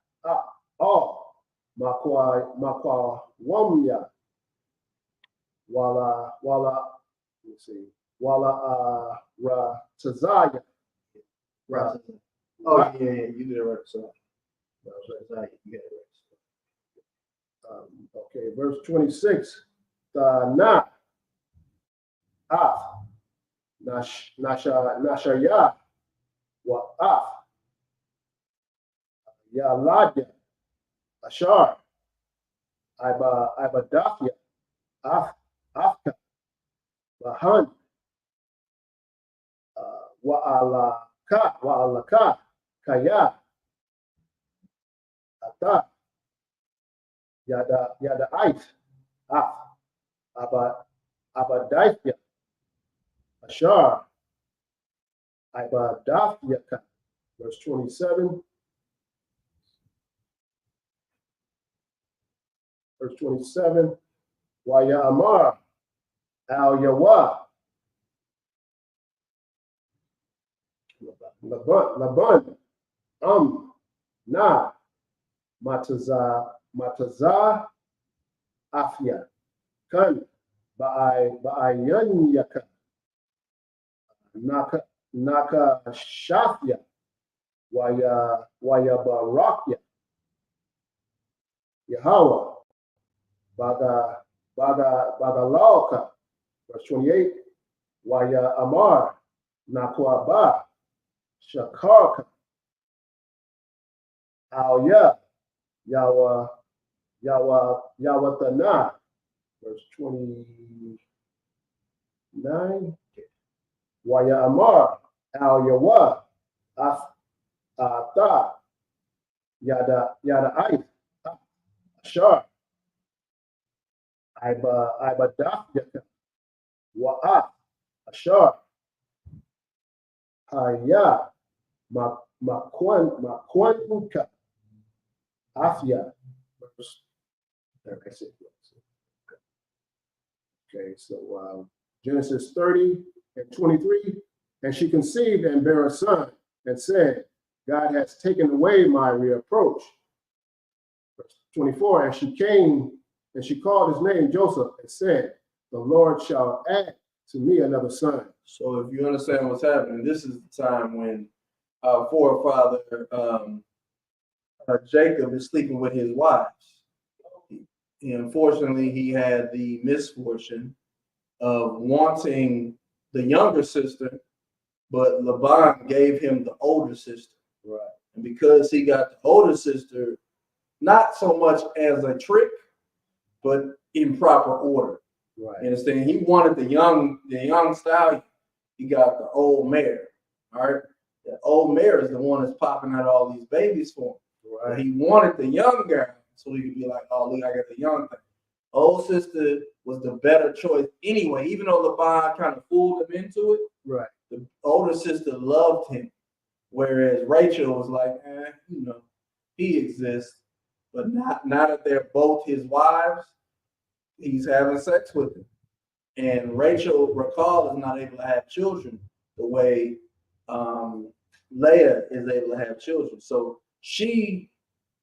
Makwa Wamya, Wala, let's see, Wala Tazaya. Oh, yeah, you did it right. So, you got it right. Okay, verse 26. Na, Nashaya, wa Yaladya, Ashar, Ibadafia, Afka, Bahan, Wa'alaka, Kaya, Ata, Yada Ait, Abadaifia, Ashar, Ibadafiaka, verse 27. Verse 27, Waya Amar, Al Yawa, Laban, Na, Mataza, Afia, Kan, Ba'ayan Yaka, Naka Shafia, Waya Barakya, Yahweh, Bagalauka, verse 28, Waya Amar, Nakwaba, Shakarka, Alya, Yawatana, verse 29, Waya Amar, Al Yawa, Ata, Yada Ait, Ashar, Ibadafyaka, Wa'at, Ashar, Haya, Makwanka, Afia. Okay, so Genesis 30 and 23, and she conceived and bare a son and said, God has taken away my reproach. Verse 24, and she came and she called his name Joseph and said, the Lord shall add to me another son. So if you understand what's happening, this is the time when our forefather Jacob is sleeping with his wives. Unfortunately, he had the misfortune of wanting the younger sister, but Laban gave him the older sister. Right. And because he got the older sister, not so much as a trick, but in proper order. Right. You understand? He wanted the young stallion. He got the old mare. All right. The old mare is the one that's popping out all these babies for him. Right. But he wanted the young guy so he could be like, oh, look, I got the young thing. Old sister was the better choice anyway, even though Laban kind of fooled him into it. Right. The older sister loved him, whereas Rachel was like, he exists, but now that they're both his wives, he's having sex with them. And Rachel, recall, is not able to have children the way Leah is able to have children. So she,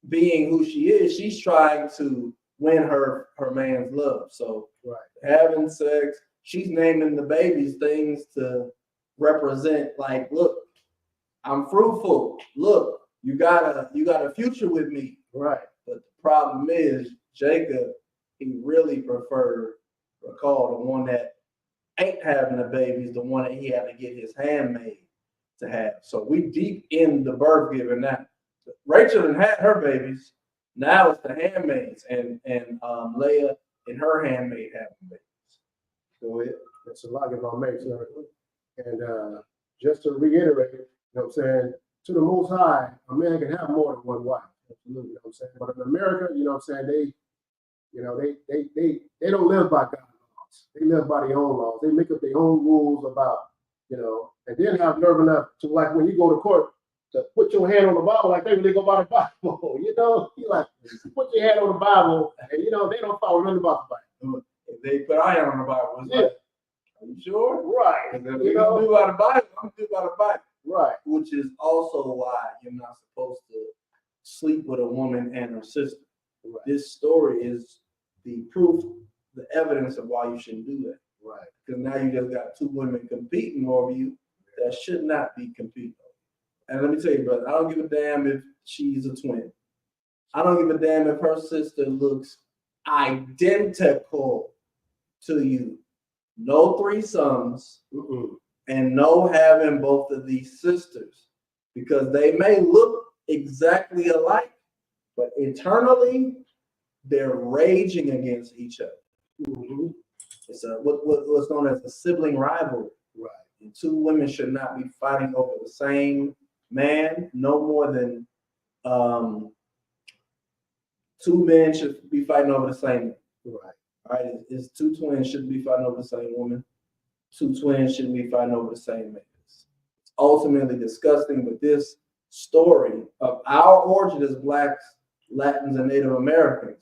being who she is, she's trying to win her man's love. So having sex, she's naming the babies things to represent, like, look, I'm fruitful. Look, you got a future with me. Right. But the problem is Jacob, he really preferred, recall, the one that ain't having a baby is the one that he had to get his handmaid to have. So we deep in the birth giving now. Rachel done had her babies. Now it's the handmaids and Leah and her handmaid having babies. Go ahead. That's a lot if I may, sir. And just to reiterate, you know what I'm saying, to the Most High, a man can have more than one wife. Absolutely, you know what I'm saying. But in America, you know what I'm saying, they don't live by God's laws. They live by their own laws. They make up their own rules about, and then have nerve enough to, like, when you go to court, to put your hand on the Bible like they really go by the Bible. You like, put your hand on the Bible, and they don't follow nothing about the Bible. If they put iron on the Bible, it's like, are you sure? Right. If you don't do by the Bible, I'm do by the Bible. Right. Which is also why you're not supposed to sleep with a woman and her sister. Right. This story is the proof, the evidence of why you shouldn't do that. Right. Because now you just got two women competing over you that should not be competing. And let me tell you, brother, I don't give a damn if she's a twin. I don't give a damn if her sister looks identical to you. No threesomes, and no having both of these sisters, because they may look exactly alike, but internally they're raging against each other. It's what's known as a sibling rivalry. Right. And two women should not be fighting over the same man. No more than two men should be fighting over the same man. Right. All right, it's two twins shouldn't be fighting over the same woman. Two twins shouldn't be fighting over the same man. It's ultimately disgusting, but this story of our origin as Blacks, Latins, and Native Americans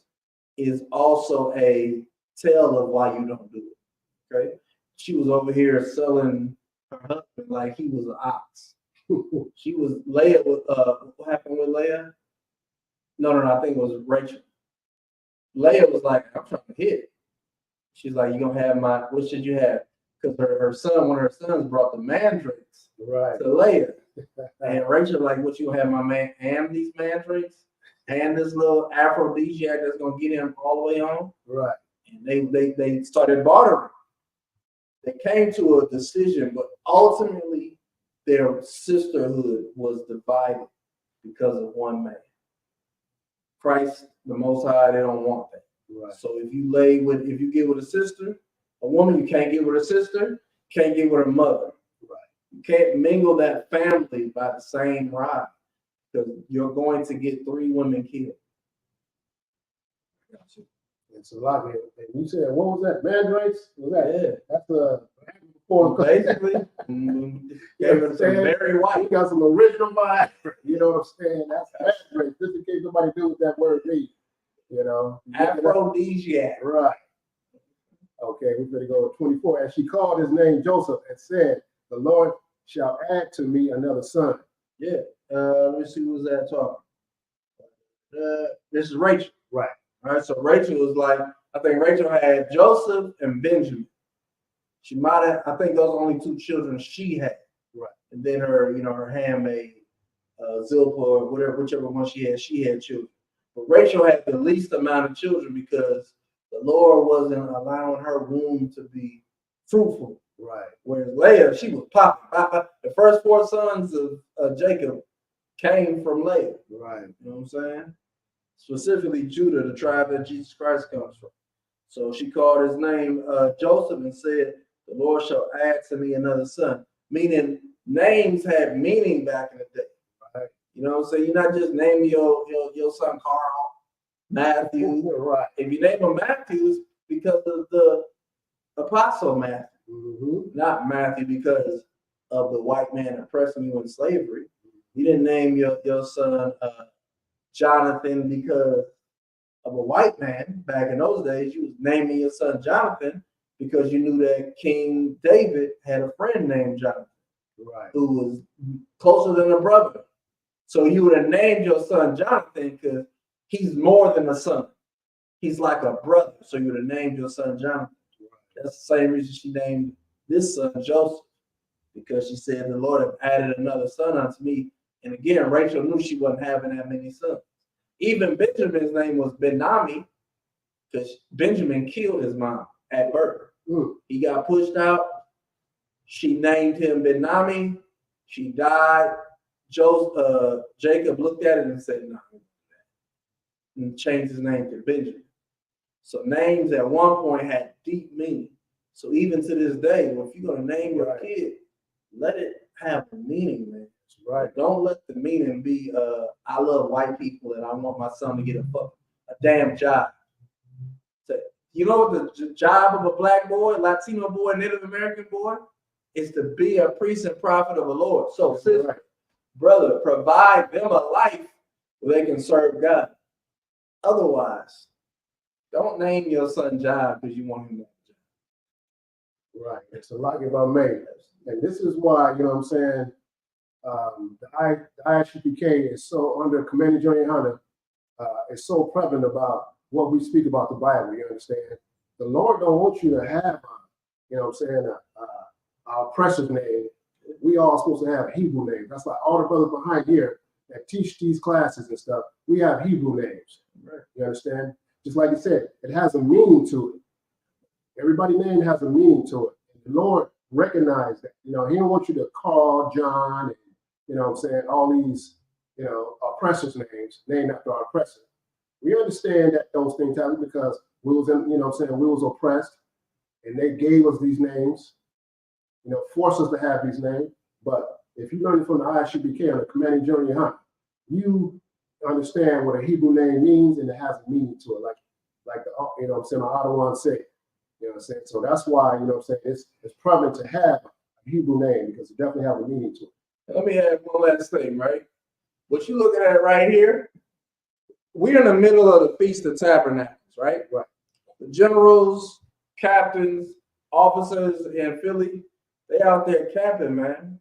is also a tale of why you don't do it. Okay? She was over here selling her husband like he was an ox. She was Leah. What happened with Leah? No, I think it was Rachel. Leah was like, I'm trying to hit. She's like, you gonna have what should you have? Because her son, one of her sons brought the mandrakes to Leah. And Rachel like, what you gonna have my man and these mandrakes? And this little aphrodisiac that's gonna get him all the way home? Right. And they started bartering. They came to a decision, but ultimately their sisterhood was divided because of one man. Christ, the Most High, they don't want that. Right. So if you get with a sister, a woman, you can't get with a sister, can't get with her mother. Right. You can't mingle that family by the same ride, because you're going to get three women killed. Gotcha. It's a lot here. And you said, what was that? Mandrakes? Was that? Yeah. That's basically. Gave it some very white. You got some original vibe. You know what I'm saying? That's mandrakes. Just in case somebody knew what that word means. Aphrodisiac. Right. Okay, we're going to go to 24. And she called his name Joseph and said, the Lord shall add to me another son. Yeah. Let me see who's that talking. This is Rachel. Right. All right. So Rachel was like, I think Rachel had Joseph and Benjamin. She might have, I think those are only two children she had. Right. And then her handmaid, Zilpah, or whichever one she had children. But Rachel had the least amount of children because the Lord wasn't allowing her womb to be fruitful. Right. Whereas Leah, she was popping. The first four sons of Jacob, came from Leah. Right. You know what I'm saying? Specifically Judah, the tribe that Jesus Christ comes from. So she called his name Joseph and said, the Lord shall add to me another son. Meaning names had meaning back in the day. Right. You know what I'm saying? You're not just naming your son Carl, Matthew. Right. If you name him Matthew, it's because of the apostle Matthew. Not Matthew because of the white man oppressing you in slavery. You didn't name your son Jonathan because of a white man. Back in those days, you was naming your son Jonathan because you knew that King David had a friend named Jonathan, right, who was closer than a brother. So you would have named your son Jonathan because he's more than a son. He's like a brother. So you would have named your son Jonathan. That's the same reason she named this son Joseph, because she said, the Lord have added another son unto me. And again, Rachel knew she wasn't having that many sons. Even Benjamin's name was Benami, because Benjamin killed his mom at birth. He got pushed out. She named him Benami. She died. Jacob looked at it and said, no, and changed his name to Benjamin. So names at one point had deep meaning. So even to this day, if you're going to name your kid, let it have a meaning, man. Right. Don't let the meaning be, I love white people and I want my son to get a damn job. So, you know what the job of a black boy, Latino boy, Native American boy is to be a priest and prophet of the Lord. So, sister, brother, provide them a life where they can serve God. Otherwise, don't name your son John because you want him to. Right. It's a lot about made. And this is why, you know what I'm saying, the ISUPK is so under Commander Johnny Hunter, is so prevalent about what we speak about the Bible, you understand? The Lord don't want you to have, you know what I'm saying, our precious name. We all supposed to have Hebrew names. That's why all the brothers behind here that teach these classes and stuff, we have Hebrew names. Right. You understand? Just like you said, it has a meaning to it. Everybody's name has a meaning to it. And the Lord recognized that. You know, he don't want you to call John and, you know what I'm saying, all these, you know, oppressors' names named after our oppressor. We understand that those things happen because we was in, you know what I'm saying, we was oppressed and they gave us these names, you know, forced us to have these names. But if you learn from the ISUPK on the Commanding Journey Hunt, you understand what a Hebrew name means and it has a meaning to it, like the, you know what I'm saying, my Ottawa said. You know what I'm saying? So that's why, you know what I'm saying, it's prevalent to have a Hebrew name because it definitely has a meaning to it. Let me add one last thing, right? What you're looking at right here, we're in the middle of the Feast of Tabernacles, right? Right. The generals, captains, officers in Philly, they out there camping, man.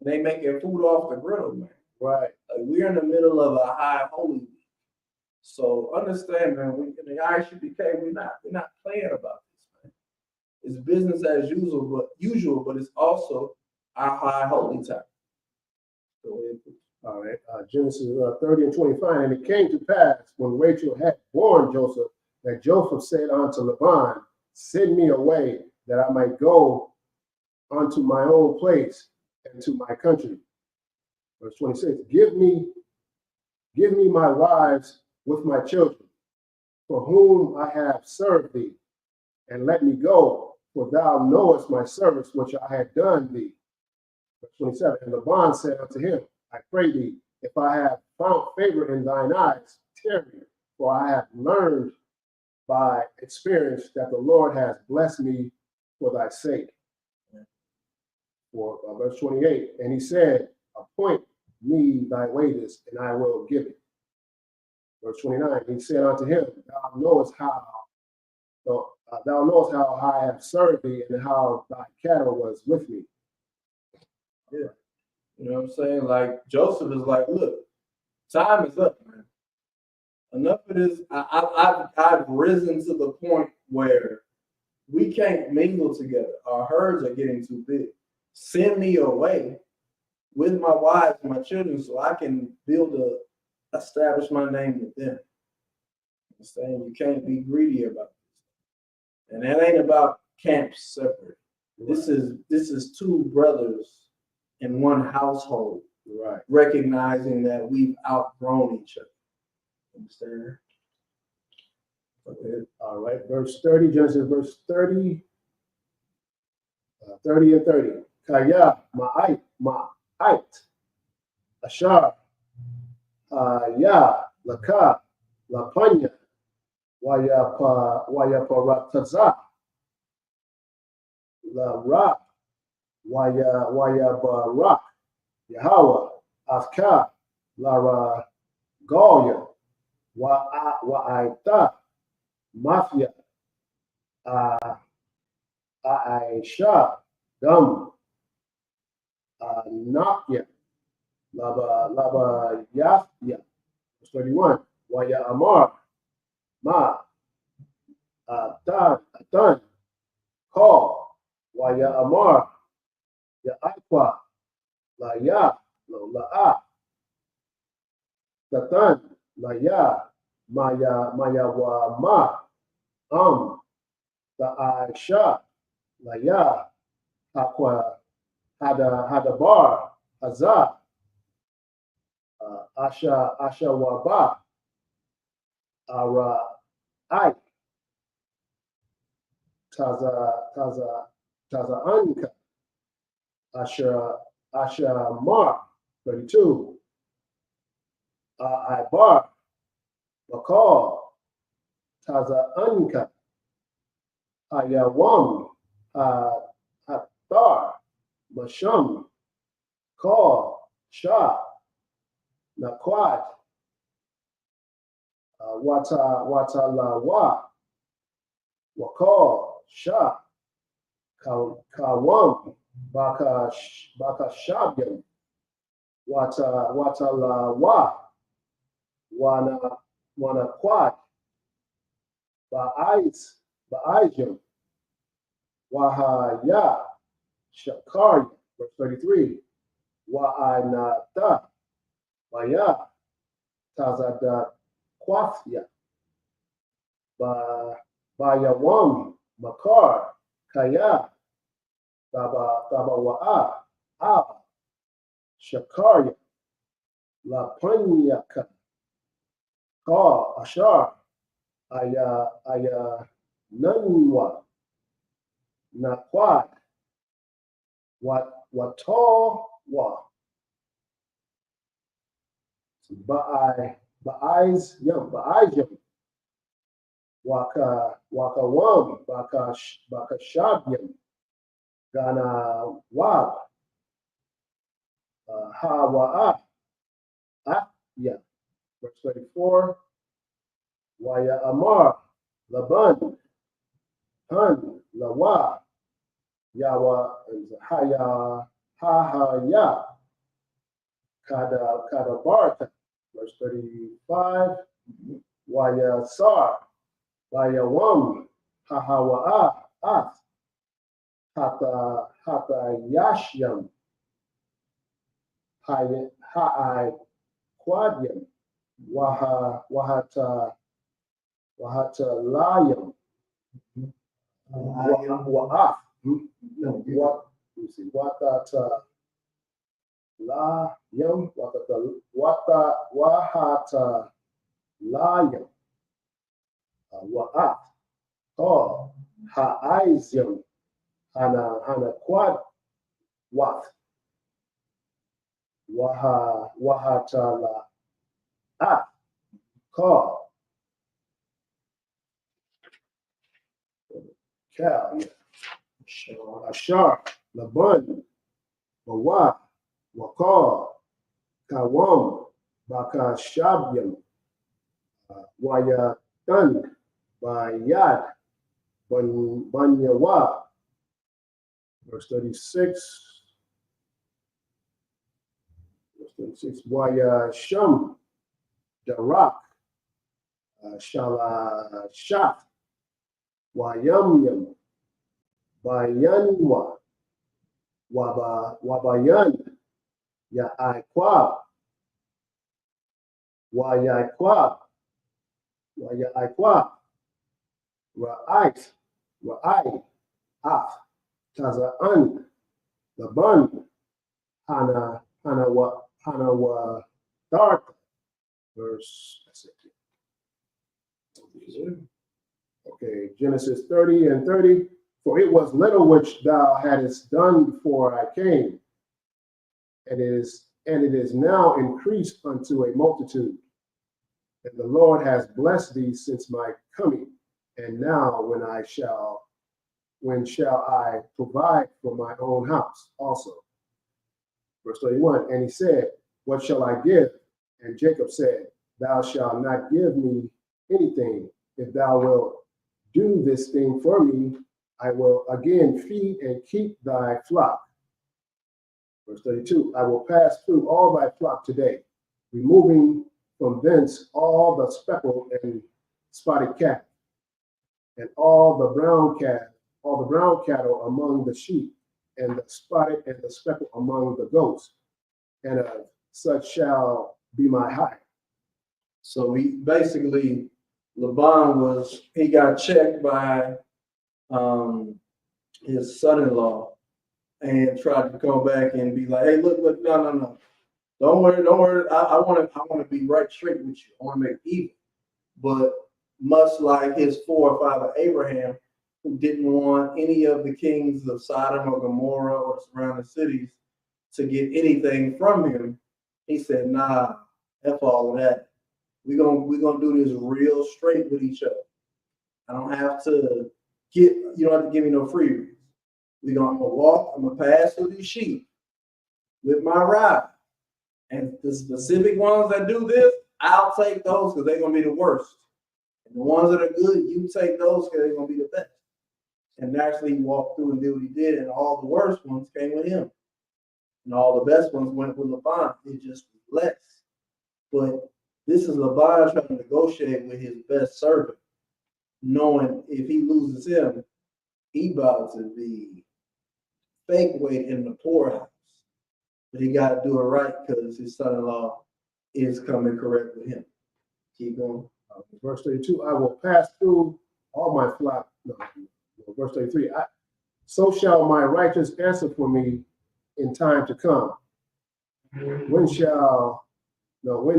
And they making food off the griddle, man. Right. Like we're in the middle of a high holy week. So understand, man, we in the ISUPK, we're not playing about this, man. It's business as usual, but it's also our high holy time. All right, Genesis 30 and 25. And it came to pass when Rachel had born Joseph that Joseph said unto Laban, send me away that I might go unto my own place and to my country. Verse 26, give me my wives with my children, for whom I have served thee, and let me go, for thou knowest my service which I had done thee. Verse 27, and Laban said unto him, I pray thee, if I have found favor in thine eyes, tarry, for I have learned by experience that the Lord has blessed me for thy sake. For verse 28, and he said, appoint me thy wages, and I will give it. Verse 29, he said unto him, thou knowest how I have served thee, and how thy cattle was with me. Yeah. You know what I'm saying? Like Joseph is like, look, time is up, man. Enough of this. I've risen to the point where we can't mingle together. Our herds are getting too big. Send me away with my wives and my children so I can establish my name with them. I'm saying you can't be greedy about this. And that ain't about camps separate. Right. This is two brothers in one household Right. Recognizing that we've outgrown each other. Understand? Okay. All right. Verse 30, Genesis verse 30. 30 and 30. Kaya, ma'ait, ashar, ya, laka, lapanya, waya parataza, la ra, waya barak, Yahweh, afka, lara, goya, wa'aita, mafia, Aisha, Dum, Nakia, Laba Yafia, 31, Waya Amar, Ma, Atan, Call, Waya Amar, Ya Aqua, La Ya, La Tatan, La Ya, Maya Wa Ma, the Aisha, La Ya, Aqua, Hadabar, Hazah, Asha Waba, Ara Ai, Taza Anka, Asha Mar, 32, Ibar, Bakal, Taza Anka, Ayawam, Hatar, Masham, Call, Shah, Nakwat, Watalawa, Wakal, Shah, Kawam, Baka Shabyan, Watalawa, Wanakwat, Ba'ajim, Wahaya, Shakar, verse 33, Wa'anata, Maya, Tazada Kwafya, Bayawam, Makar, Kaya, Wa'a, Shakarya, Lapanyaka, Ka, Ashar, Aya, Nanwa, Nakwat, Watawa, Ba'ayim, Wakawam, Bakashabyam, Gana Wab, Hawa'a, Afya, verse 34, Waya Amar, Laban, Han, Lawa, Yawa, Haya, Kadabarta, verse 35, Waya Sar, Waya Wam, Hahawa'a, Ath, Hata Yashyam, Ha'ai Quadyam, Wahata Layam, Wa'af, Watata Layam, Wahata Layam, Wa'af, Ha'aizyam, Hana Quad, Wath, Wahatala, Ka, Cal, Ashar, Laban, Bawa, Wakar, Kawam, Baka Shabyam, Waya Tan, Bayad, Banyawa, verse 36. Waya Sham, Darak, Shala Shaf, Wayamyam, Bayanwa, Wabayan, Ya Aikwab, Waya Aikwab, Ra'ai, Af, Taza'an, Laban, Hana Hanawa Dark, verse, okay, Genesis 30 and 30. For it was little which thou hadst done before I came, and it is now increased unto a multitude. And the Lord has blessed thee since my coming. And now when shall I provide for my own house also? Verse 31, and he said, what shall I give? And Jacob said, thou shalt not give me anything. If thou wilt do this thing for me, I will again feed and keep thy flock. Verse 32, I will pass through all thy flock today, removing from thence all the speckled and spotted calf, and all the brown cattle among the sheep, and the spotted and the speckled among the goats, and such shall be my hire. So he basically, Laban he got checked by his son-in-law and tried to come back and be like, hey, look, no. Don't worry. I want to be right straight with you. I want to make even. But much like his forefather Abraham, who didn't want any of the kings of Sodom or Gomorrah or surrounding cities to get anything from him, he said, nah, F all of that. We're gonna do this real straight with each other. I don't have to you don't have to give me no freebies. I'm gonna pass through these sheep with my rod. And the specific ones that do this, I'll take those because they're gonna be the worst. And the ones that are good, you take those because they're gonna be the best. And naturally, he walked through and did what he did, and all the worst ones came with him. And all the best ones went with Laban. It just was less. But this is Laban trying to negotiate with his best servant, knowing if he loses him, he about to be fake weight in the poorhouse. But he got to do it right because his son-in-law is coming correct with him. Keep going. Verse 32, I will pass through all my flock. No, verse 33, so shall my righteous answer for me in time to come. When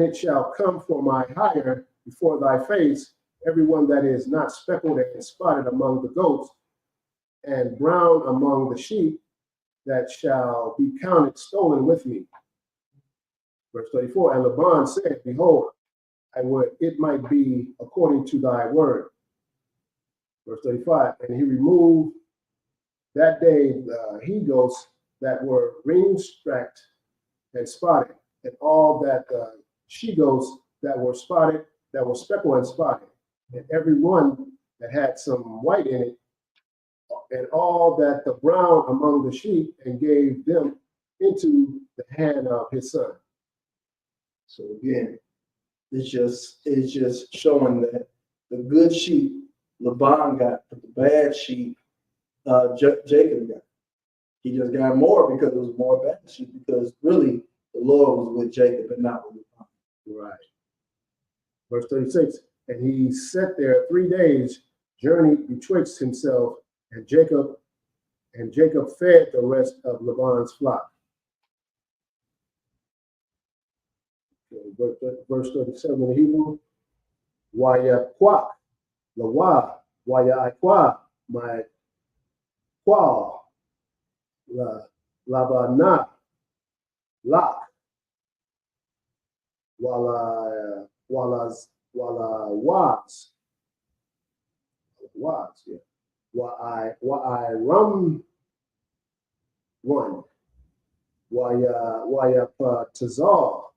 it shall come for my hire before thy face, everyone that is not speckled and spotted among the goats, and brown among the sheep, that shall be counted stolen with me. Verse 34, and Laban said, behold, I would it might be according to thy word. Verse 35, and he removed that day the he-goats that were ring-strapped and spotted, and all that she-goats that were spotted, that were speckled and spotted, and every one that had some white in it, and all that the brown among the sheep, and gave them into the hand of his son. So again, it's just showing that the good sheep Laban got, but the bad sheep Jacob got. He just got more because it was more bad sheep, because really the Lord was with Jacob and not with Laban. Right. Verse 36, and he sat there 3 days, journeyed betwixt himself and Jacob fed the rest of Laban's flock. Okay, verse 37 in Hebrew, Waya kwak, lawa, waya ikwa, my kwa, labana, lak, wala was, yeah. Wa I rum one. Waya pa tazal.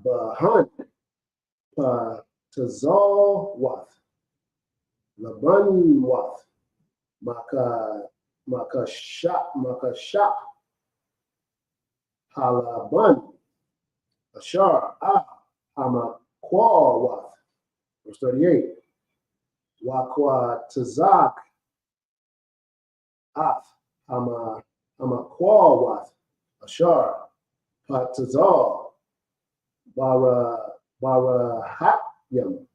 Bahan pa tazal wath. Laban wath. Maka shap. Halaban. Ashar hama kwa wath. Verse 38. Wakwa tazak ath hama kwa wath. Ashar patazal bara hatyam.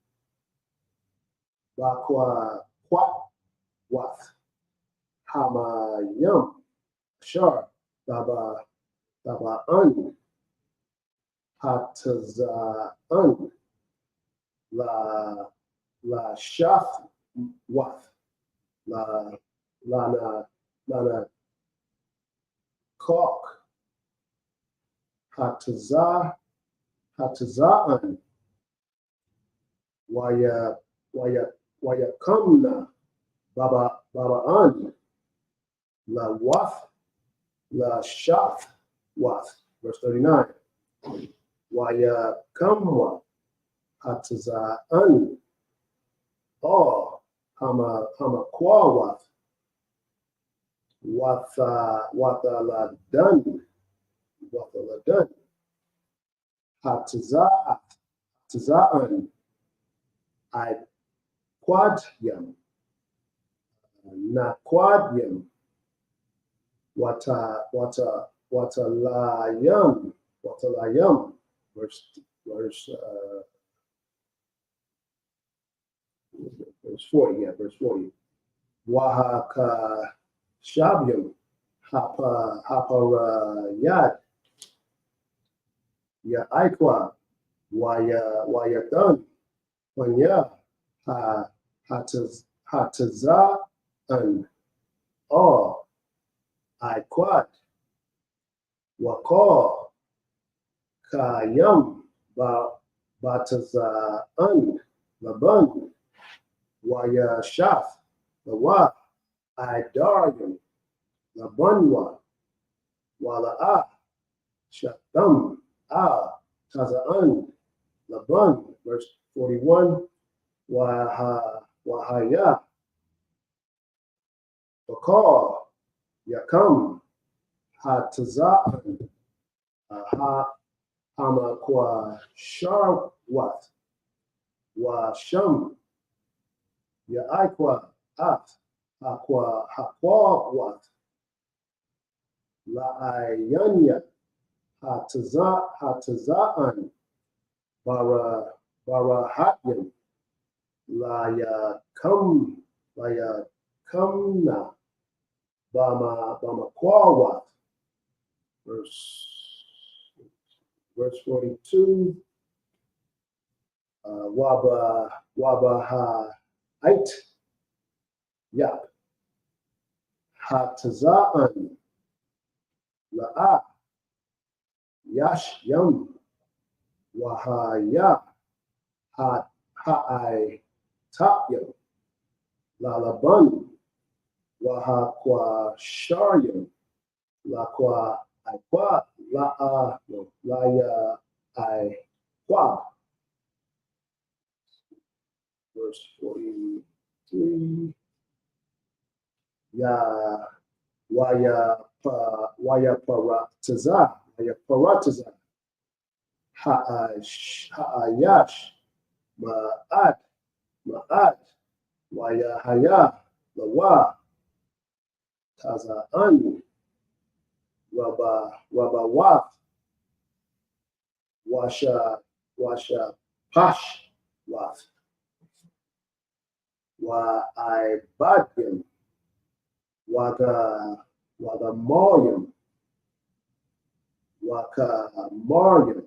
Wakwa kwat wath hama yum. Ashar baba taba'an, hataza'an, la shafwath, lana kok, hataza'an, wayakamna, baba'an, la wath, la shafwath. Verse 39. Wayakamwa, hataza'an, hamakwawath, wataladan, hataza'an, quadyam, naquadyam, watalayam, verse 40, yeah, verse 40. Wahaka shabyam, haparayad, ya aikwa, wayadan, wanya, hataza'an, aikwad, wako, kayam, bataza'an, laban, wayashaf, lawa, idaryam, labanwa, wala'a, shatam, taza'an, laban. Verse 41. Wahaya, wakar, yakam, hataza'an, hamakwa sharwath, washam, ya'ikwa hakwawath, la'ayanya, hataza'an, barahatyam, layakamna, bamakwawath. Verse 42. Wabahait, yap, hataza'an, la'a, yashyam, wahaya, ha'ai tatyam, lalaban, wahakwa sharyam, lakwa aikwa, laya aikwa. Verse 43. Wayaparataza, ha'ayash, ma'ad, wayahaya, lawa, taza'an, rabawath, pashwath, wa'ibadyam, wagamoyam, wakamoyam.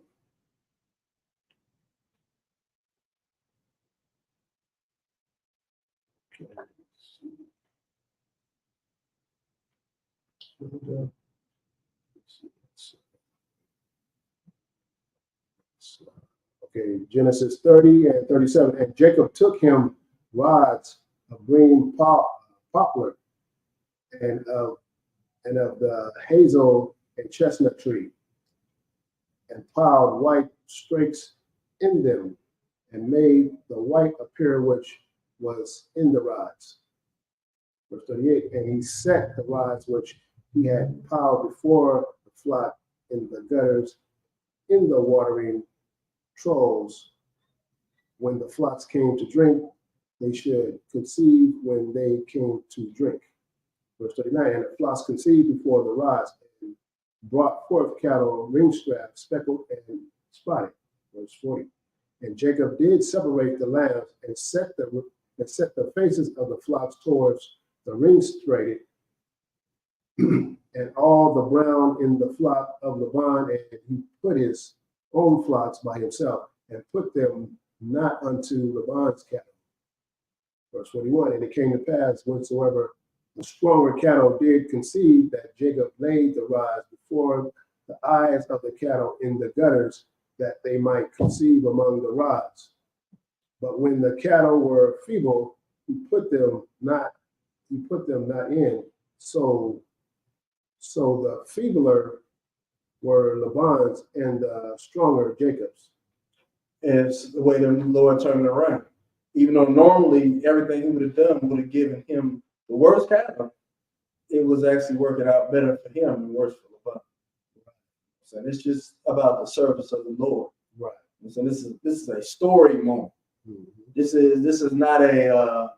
Okay, Genesis 30 and 37. And Jacob took him rods of green poplar and of the hazel and chestnut tree, and plowed white strakes in them, and made the white appear which was in the rods. Verse 38. And he set the rods which he had plowed before the flock in the gutters, in the watering troughs. When the flocks came to drink, they should conceive when they came to drink. Verse 39. And the flocks conceived before the rods, and brought forth cattle, ringstrapped, speckled, and spotted. Verse 40. And Jacob did separate the lambs, and set the faces of the flocks towards the ringstrated, and all the brown in the flock of Laban, and he put his own flocks by himself, and put them not unto Laban's cattle. Verse 41, and it came to pass, whensoever the stronger cattle did conceive, that Jacob laid the rods before the eyes of the cattle in the gutters, that they might conceive among the rods. But when the cattle were feeble, he put them not in. So the feebler were Laban's, and the stronger Jacob's. And it's the way the Lord turned it around. Even though normally everything he would have done would have given him the worst cattle, it was actually working out better for him and worse for Laban. So it's just about the service of the Lord. Right. And so this is a story moment. Mm-hmm. This is not a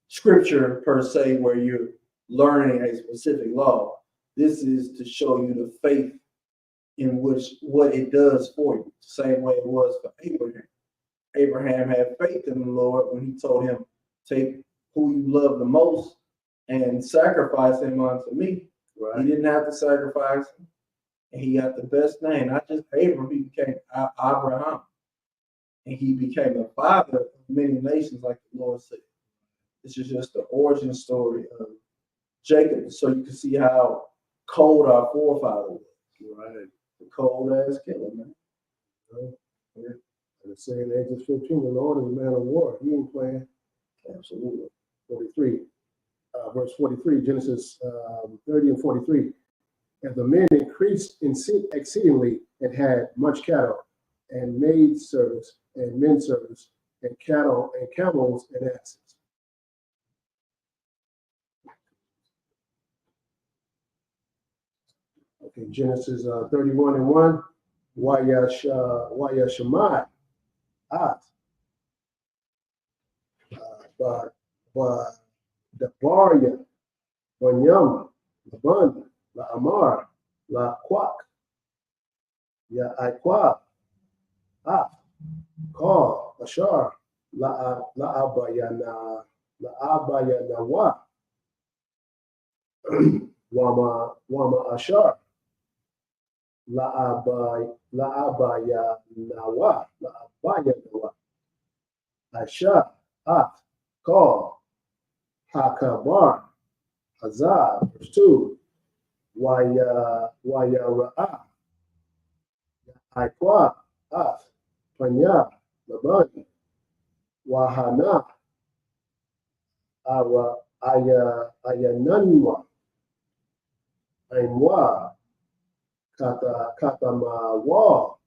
scripture per se where you're learning a specific law. This is to show you the faith in which what it does for you. Same way it was for Abraham. Abraham had faith in the Lord when he told him, take who you love the most and sacrifice him unto me. Right. He didn't have to sacrifice him. And he got the best name, not just Abraham, he became Abraham. And he became the father of many nations, like the Lord said. This is just the origin story of Jacob, so you can see how cold our forefather was. Right. The cold ass killer, man. Yeah. And it's saying in Exodus 15, the Lord is a man of war. He ain't playing. Absolutely. 43, verse 43, Genesis 30 and 43. And the men increased exceedingly and had much cattle and maid servants and men servants and cattle and camels and asses. Okay, Genesis 31 and 1. Wayashamai. But the Barya, Banyama, Laban, La Amar, La Quak, Ya Aikwa, Ka, Ashar, La Abayana, La Abayanawa, Wama Ashar, La Abayanawa, Asha, Ka, Hakabar, Hazar, verse 2, Waya Ra'a, Aikwa, Panya, Laban, Wahana, Ayananwa, Aimwa, Katamawa,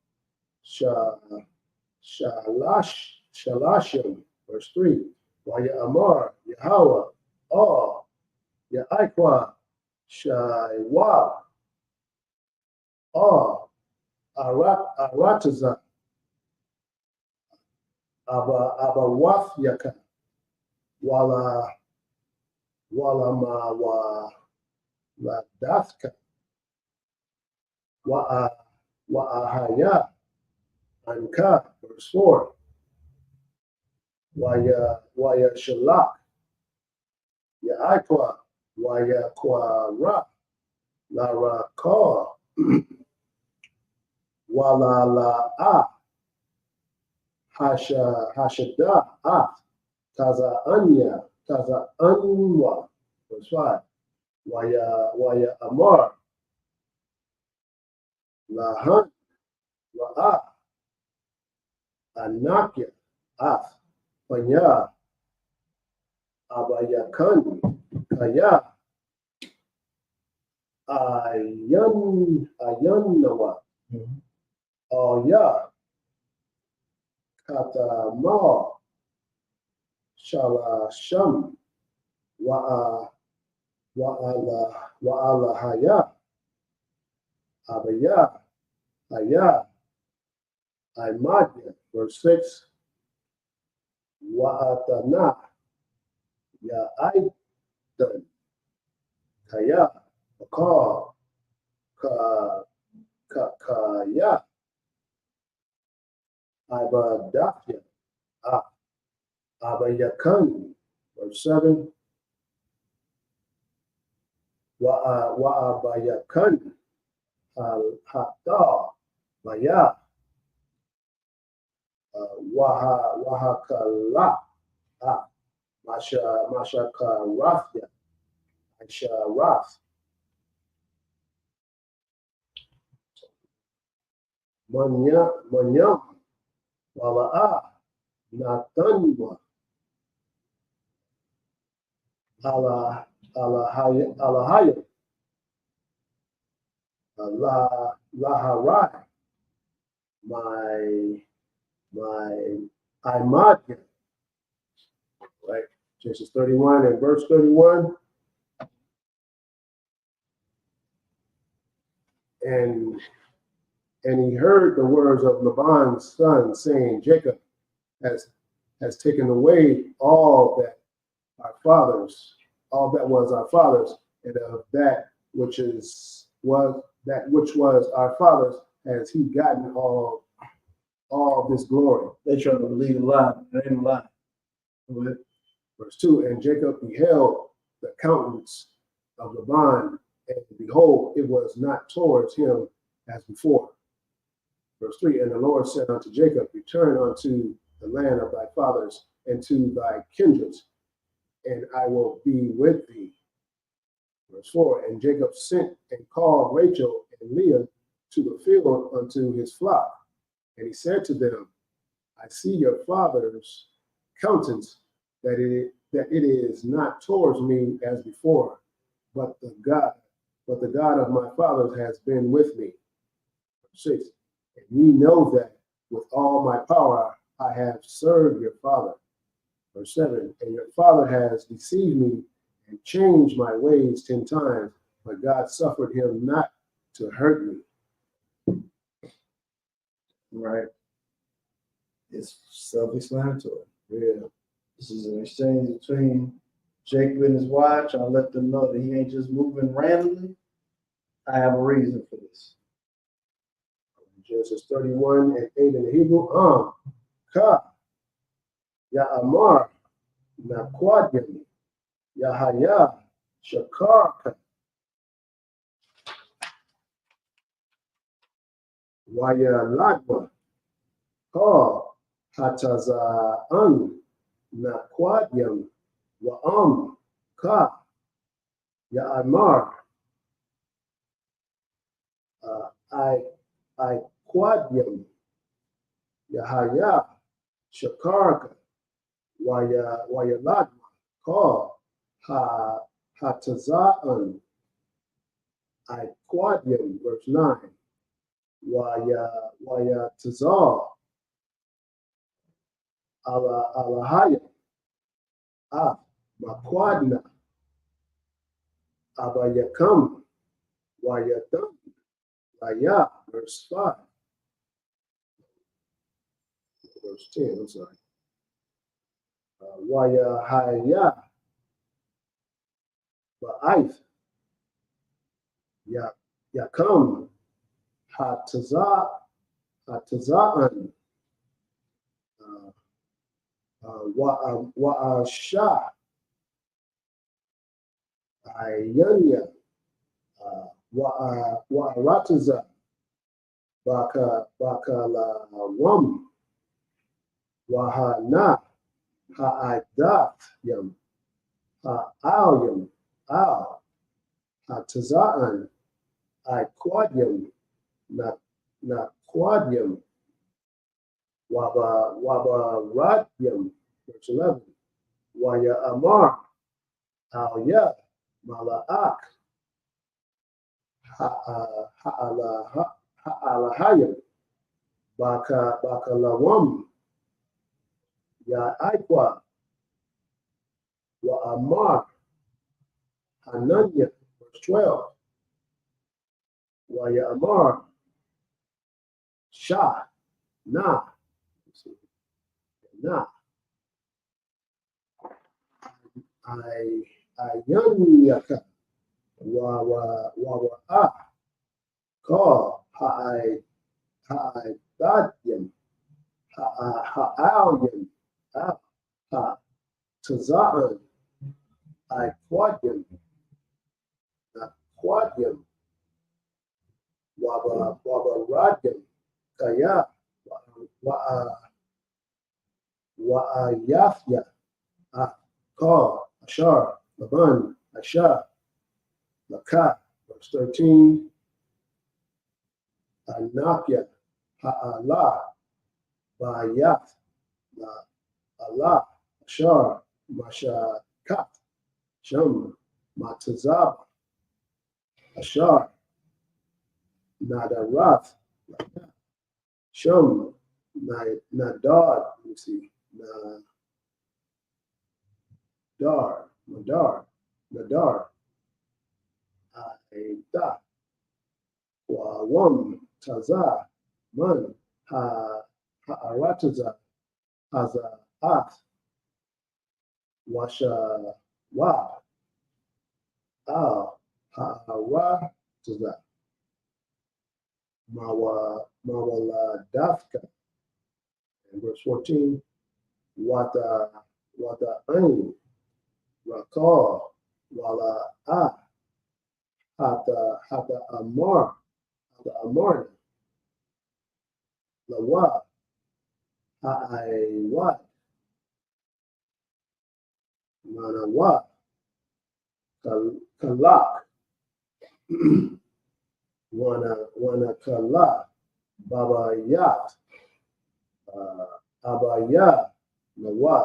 Shalashim, verse 3, Waya Amar, Yahweh, Ya'ikwa, Shaiwa, Arataza, Abawafyaka, Wala Mawa Ladaska, Wa'ahaya, Anka, verse 4, Waya Shalak, Ya'ikwa, Waya Kwara, Lara Ka, Wala La Hashada Kaza Anwa, verse 5, Waya Amar, Lahan, Ra'a, Anakya, Panya, Abayakan, Kaya, Ayannawa, Oya, Katama, Shalasham, Wa'alahaya, Abaya, Aya, Aimadya, verse 6, Wa'atana, Ya'aidan, Kaya, Ka, Kaya, Abadafya, Abayakan, verse 7, Wa'abayakan al-Hata Maya Wahakala Masha Karathya Sharath Manyam Wala'a Natanwa Alahaya Laharai my Imadia, right? Genesis 31 and verse 31. And he heard the words of Laban's son, saying, Jacob has taken away all that was our fathers, and of that which was our fathers has he gotten all this glory. They try to believe a lie. It ain't a lie. Verse 2, and Jacob beheld the countenance of Laban, and behold, it was not towards him as before. Verse 3, and the Lord said unto Jacob, return unto the land of thy fathers and to thy kindreds, and I will be with thee. Verse 4, and Jacob sent and called Rachel and Leah to the field unto his flock. And he said to them, I see your father's countenance, that it is not towards me as before, but the God of my fathers has been with me. Verse 6, and ye know that with all my power I have served your father. Verse 7, and your father has deceived me and changed my ways 10 times, but God suffered him not to hurt me. Right. It's self-explanatory. Yeah. This is an exchange between Jacob and his watch. I'll let them know that he ain't just moving randomly. I have a reason for this. Genesis 31 and 8 in the Hebrew. Ka Ya'amar Nakwadim Yahaya Shakarka Waya Lagma Ka Hataza'an Nakwadim Wa'am Ka Ya'amar I Quadyam Yahaya Shakarka Waya Lagma Ka Hataza'an I Quadyam, verse 9. Waya Tazar Alahaya Makwadna Abayakam Wayadam Aya, verse 5. Verse 10, I'm sorry. Waya Haya Ba'aith Yakam Hataza'an Wa'asha Ayanya Wa'arataza Baka la Wam Wahana Ha'adat Yam Ha'al Al Hataza'an I Quadyam not Quadyam Waba Radyam, verse 11. Waya Amar Al Ya Mala'ak Ha'alahayam Baka Lawam Ya Aikwa Wa Amar Hananya, verse 12. Waya Amar Shah Na I young yaka wa call dadyam ha'alyam taza'an I quadyam Quadyam, Wabaradyam, Kaya, Wa'ayafya, Akar, Ashar, Laban, Asha, Lakat, verse 13, Anakya, Ha'ala, Ba'ayat, Allah, Ashar, Mashakat, Shem, Matazab, Ashar, Nadarath, Shem, Nadar, let me see, Nadar, Aida, Wawam, Taza, Man, Ha'arataza, Haza'at, Washa, Wa, Ha'arataza, Mawaladafka, and verse 14, Wata Ain, Rakal, Wala Hata Amar, Lawa, Ha'aiwat, Manawa, Kalak, Wana Kala, Babayat, Abaya, Nawa.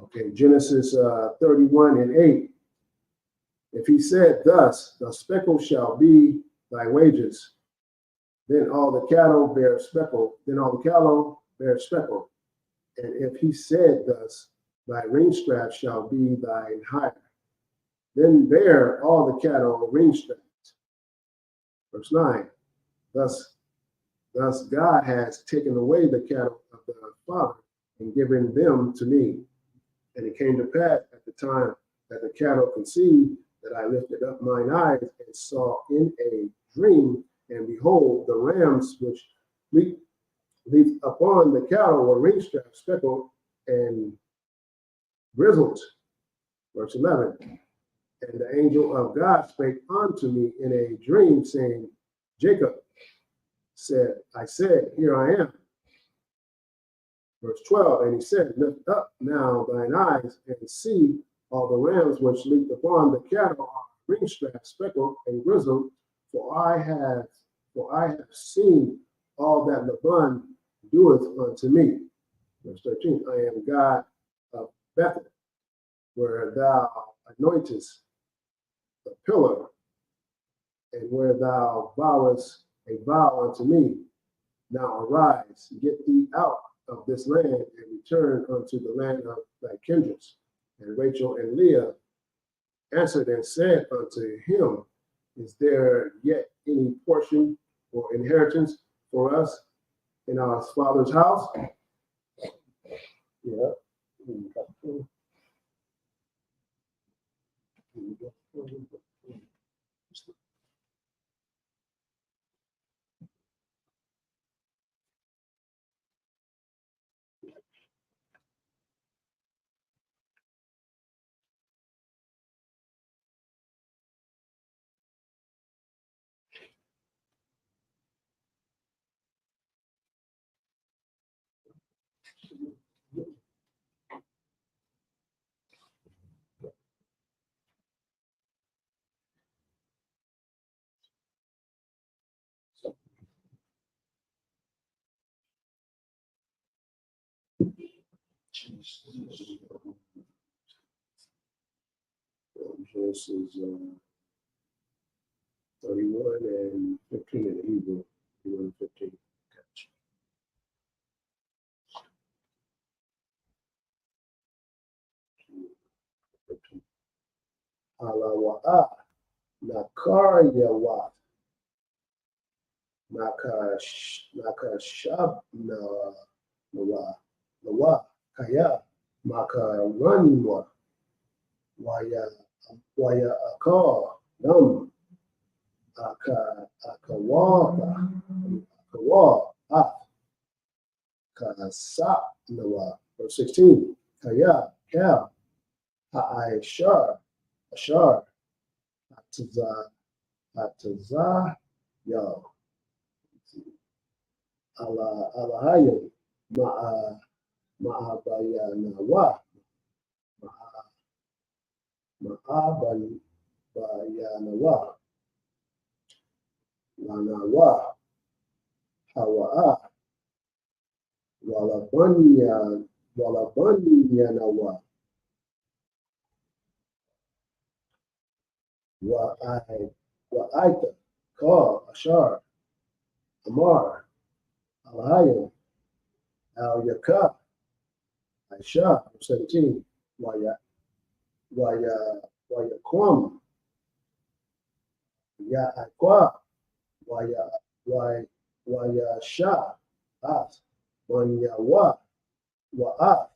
Okay, Genesis 31 and 8. If he said thus, the speckle shall be thy wages, then all the cattle bear speckle, And if he said thus, thy ring strap shall be thine hire, then bear all the cattle ring straps. Verse 9, thus God has taken away the cattle of the father and given them to me. And it came to pass at the time that the cattle conceived, that I lifted up mine eyes and saw in a dream, and behold, the rams which leaped upon the cattle were ring strapped, speckled, and grizzled. Verse 11. And the angel of God spake unto me in a dream, saying, Jacob. I said, here I am. Verse 12, and he said, lift up now thine eyes and see all the rams which leaped upon the cattle are ring strapped, speckled, and grizzled, for I have seen all that Laban doeth unto me. Verse 13, I am God of Bethel, where thou anointest the pillar, and where thou vowest a vow unto me. Now arise, get thee out of this land, and return unto the land of thy kindreds. And Rachel and Leah answered and said unto him, is there yet any portion or inheritance for us in our father's house? Yeah. Verses 31 and 15 in Hebrew. 31 and 15. Alawa'a, Nakaryawa, Nakashab, Nawa, Kaya, Makaranwa, Waya Akar, Num, Akawa, Kasap, Nawa. Verse 16, Kaya, Cal, Ashar, Atazah, yo, Alahayo, Ma'abayanawa, Ma'abayanawa, Lanawa, Hawa'a, Walabanyanawa, Wa'aita, Ka, Ashar, Amar, Alahayo, Al Yaka, Aisha, 17, Wayakwam, Ya Aqua, Wayasha, At, Wanyawa, Wa'at,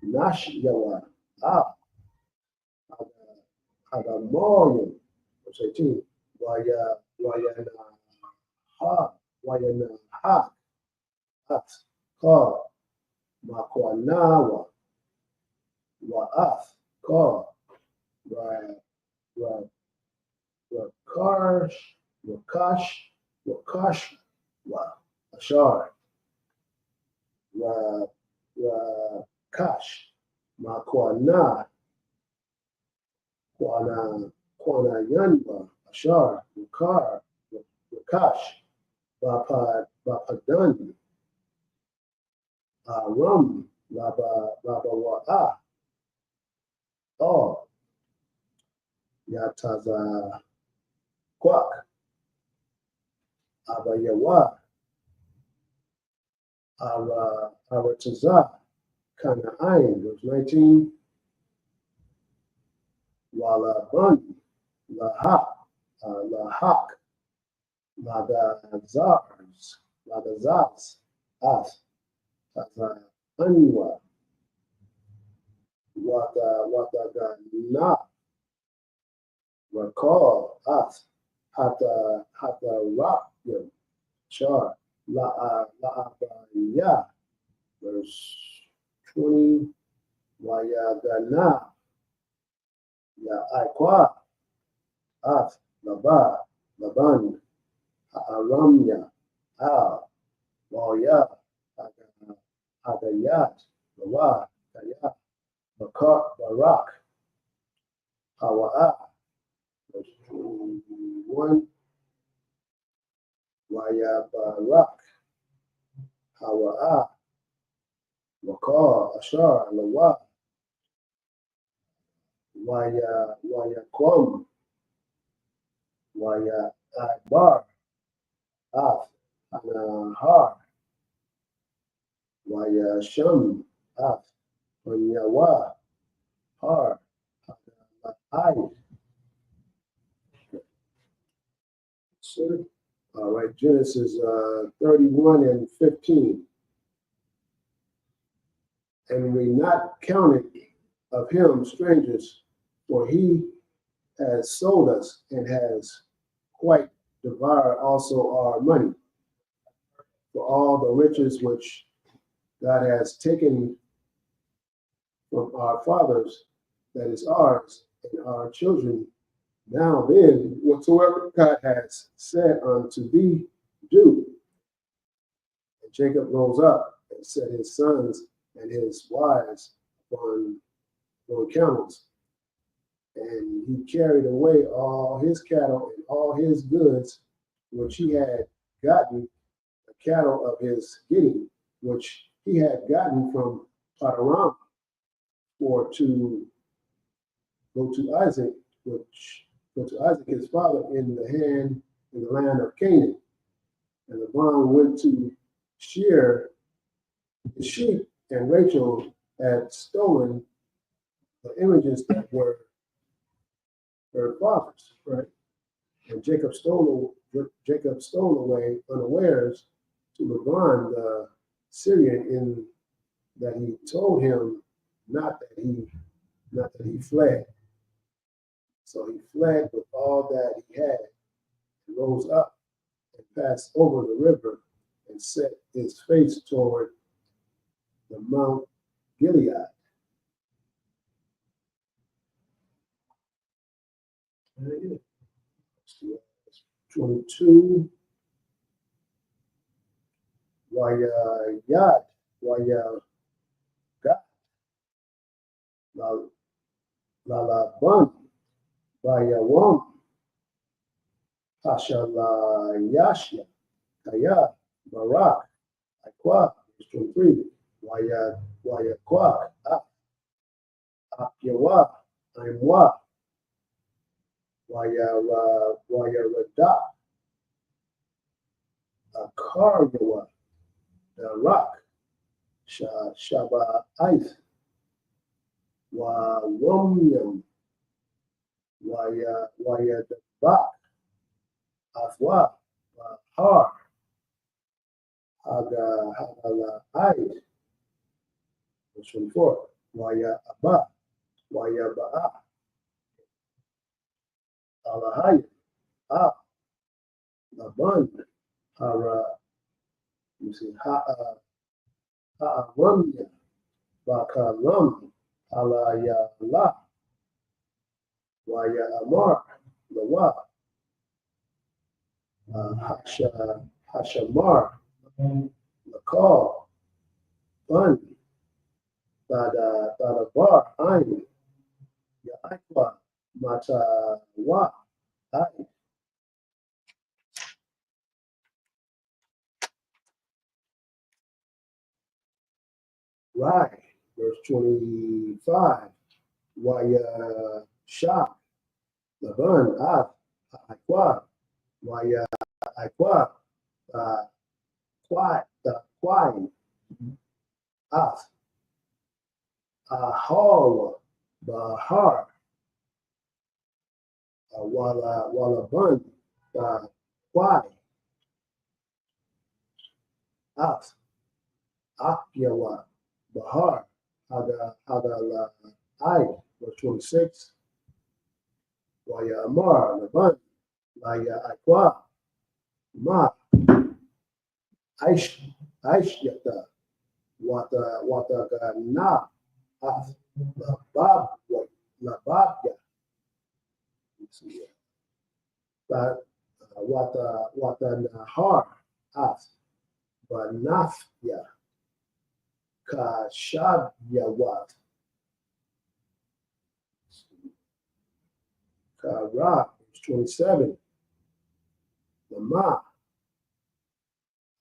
Nash Yawa, Hagamoyo, 18, Wayana, At, Ka, Makwanawa, Wa'ath, Ka, Wakash, Ashar, Wakash, Makwana, Kwana Yanba, Ashar, Wakash, Bapadani, Aram, Laba Wa'a, Oh, Yataza Kwak, Abayawa, Arataza, Kana'ain, verse 19, Walaban, Lahak, Ladazaz, As, Anwa, Wadagana, Rakal, As, Hata Rakya, Char, La'abaya, verse 20, Wayagana, Ya'akwa, As, Laban, Aramya, Al, Waya, Hadayat, Lawa, Kayat, Barak, Hawa'a, verse 21, Waya Barak, Hawa'a, Wakar, Ashar, Lawa, Waya Kwam, Waya Akbar, Af, Anahar, Waya Sham, Af, Wanyawa, Har, Ai. All right, Genesis 31 and 15. And we not counted of him strangers, for he has sold us and has quite devoured also our money. For all the riches which God has taken from our fathers, that is ours, and our children. Now then, whatsoever God has said unto thee, do. And Jacob rose up and set his sons and his wives upon camels. And he carried away all his cattle and all his goods, which he had gotten, the cattle of his getting, which he had gotten from Padaram, for to go to Isaac, his father, in the land of Canaan. And Laban went to shear the sheep, and Rachel had stolen the images that were her father's, right? And Jacob stole away unawares to Laban the Syrian, in that he told him not that he fled. So he fled with all that he had, and rose up and passed over the river, and set his face toward the Mount Gilead. 22. Waya Yad. Waya Gat. La Bun. Waya Wam. Pasha La Yashya. Kaya. Barak. Aqua. 23. Waya Kwak. Apyawa. Imwa. Waya Rada. Akaryawa. The rock. Shaba Ice. Wamyam. Waya the Bak. Afwa. Har. Hagala Id. 24. Waya Abba. Waya Ba'a. Alahaya. Laban. Hara. You see, Ha'aramya. Bakalam. Alaya La. Waya Amar. Lawa. Hashamar. Lakal. Bun. Badabar. Ain. Ya'akwa. Mata Wa. Ai. Right. Verse 25. Waya Shah. Laban. Aqua. Waya Aqua. Quine. Ahal. Bahar. Wala Bun. Quai. Akyawa. Bahar. Hadala Ai. Verse 26. Waya Amar. Laban. Waya Aqua. Ma. Aishyata. Wata Gana. Lababya. Wata Nahar. Banafya. Kashabyawat. Kara. 27. Lama.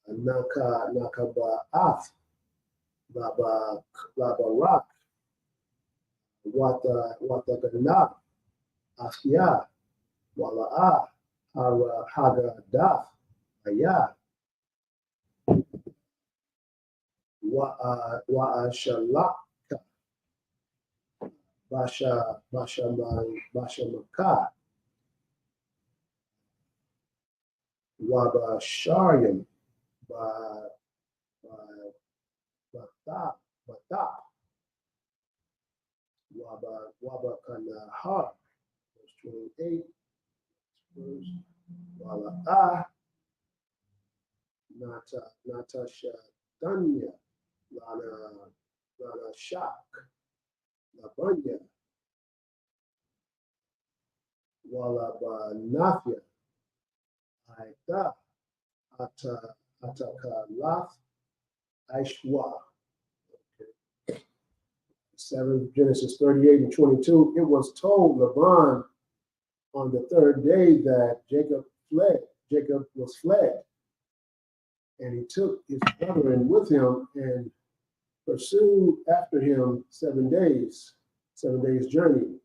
Nakaba'ath. Labarak. Wata Gana. Afya. Wala'a. Hagadath. Aya. Wa'ashalaka. Bashamaka. Wabasharyam. Batap. Wabakanahar. Verse 28. Wala'a. Natasha Danya. Lana Shak. Labanya. Walabanafya. Aita. Atakalat. Aishwa. 7 Genesis 38 and 22. It was told Laban on the third day that Jacob was fled. And he took his brethren with him and pursued after him 7 days journey.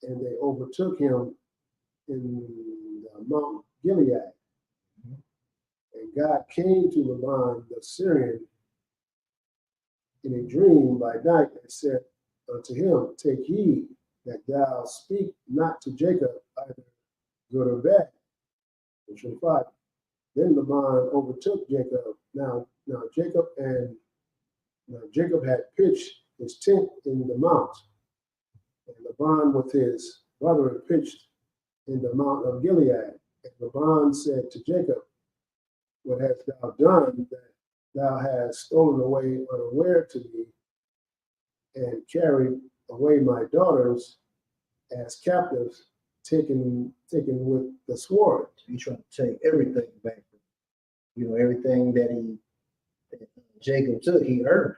And they overtook him in Mount Gilead. And God came to Laban the Syrian in a dream by night and said unto him, take heed that thou speak not to Jacob either good or bad. Verse 25. Then Laban overtook Jacob. Now Jacob had pitched his tent in the mount, and Laban with his brother pitched in the mount of Gilead. And Laban said to Jacob, what hast thou done that thou hast stolen away unaware to me and carried away my daughters as captives taken with the sword. He's trying to take everything back. You know, everything that Jacob took, he earned.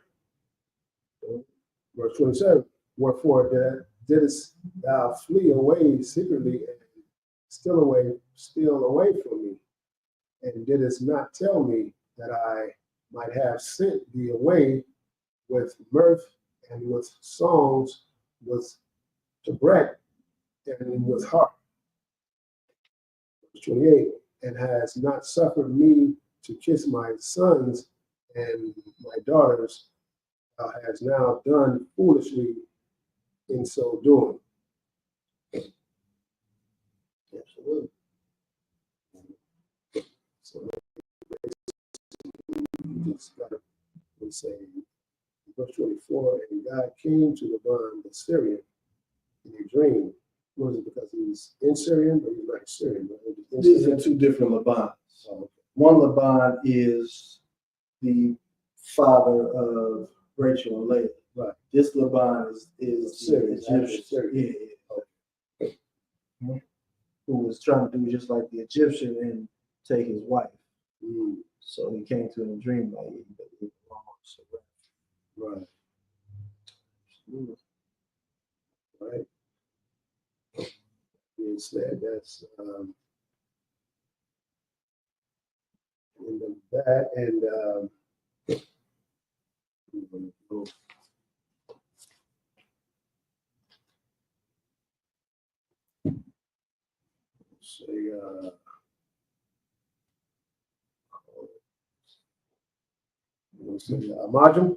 Verse 27, wherefore didst thou flee away secretly and steal away from me, and didst not tell me that I might have sent thee away with mirth and with songs, with tabret and with harp. Verse 28, and has not suffered me to kiss my sons and my daughters, thou hast now done foolishly in so doing. Absolutely. So you just gotta say, verse 24, and God came to Laban the Syrian in a dream. Was it because he was in Syrian, but he's not Syrian? These are two different Labans. Oh, One Laban is the father of Rachel and Leah. right. This Laban is Syrian, the Egyptian, who was trying to do just like the Egyptian and take his wife. So he came to him in a dream like he Right. Right. Being said, that's in the back, and say Amajim.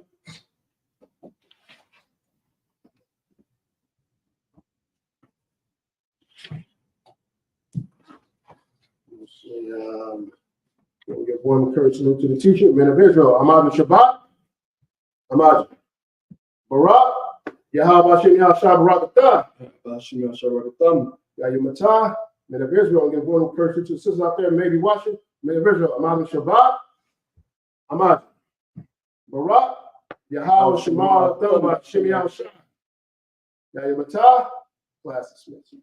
We'll give one courage salute to the teacher, men of Israel. Amad Shabbat. Amad Barak. Yahweh Shem Yah Shabbarakatah. Shem Yah Shabbarakatah. Yahumatah. Men of Israel. I'll give one courage to the sisters out there, maybe watching. Men of Israel. Amad Shabbat. Amad Barak. Yahweh Shem Yah Shabbarakatah. Yahumatah. Class dismissed.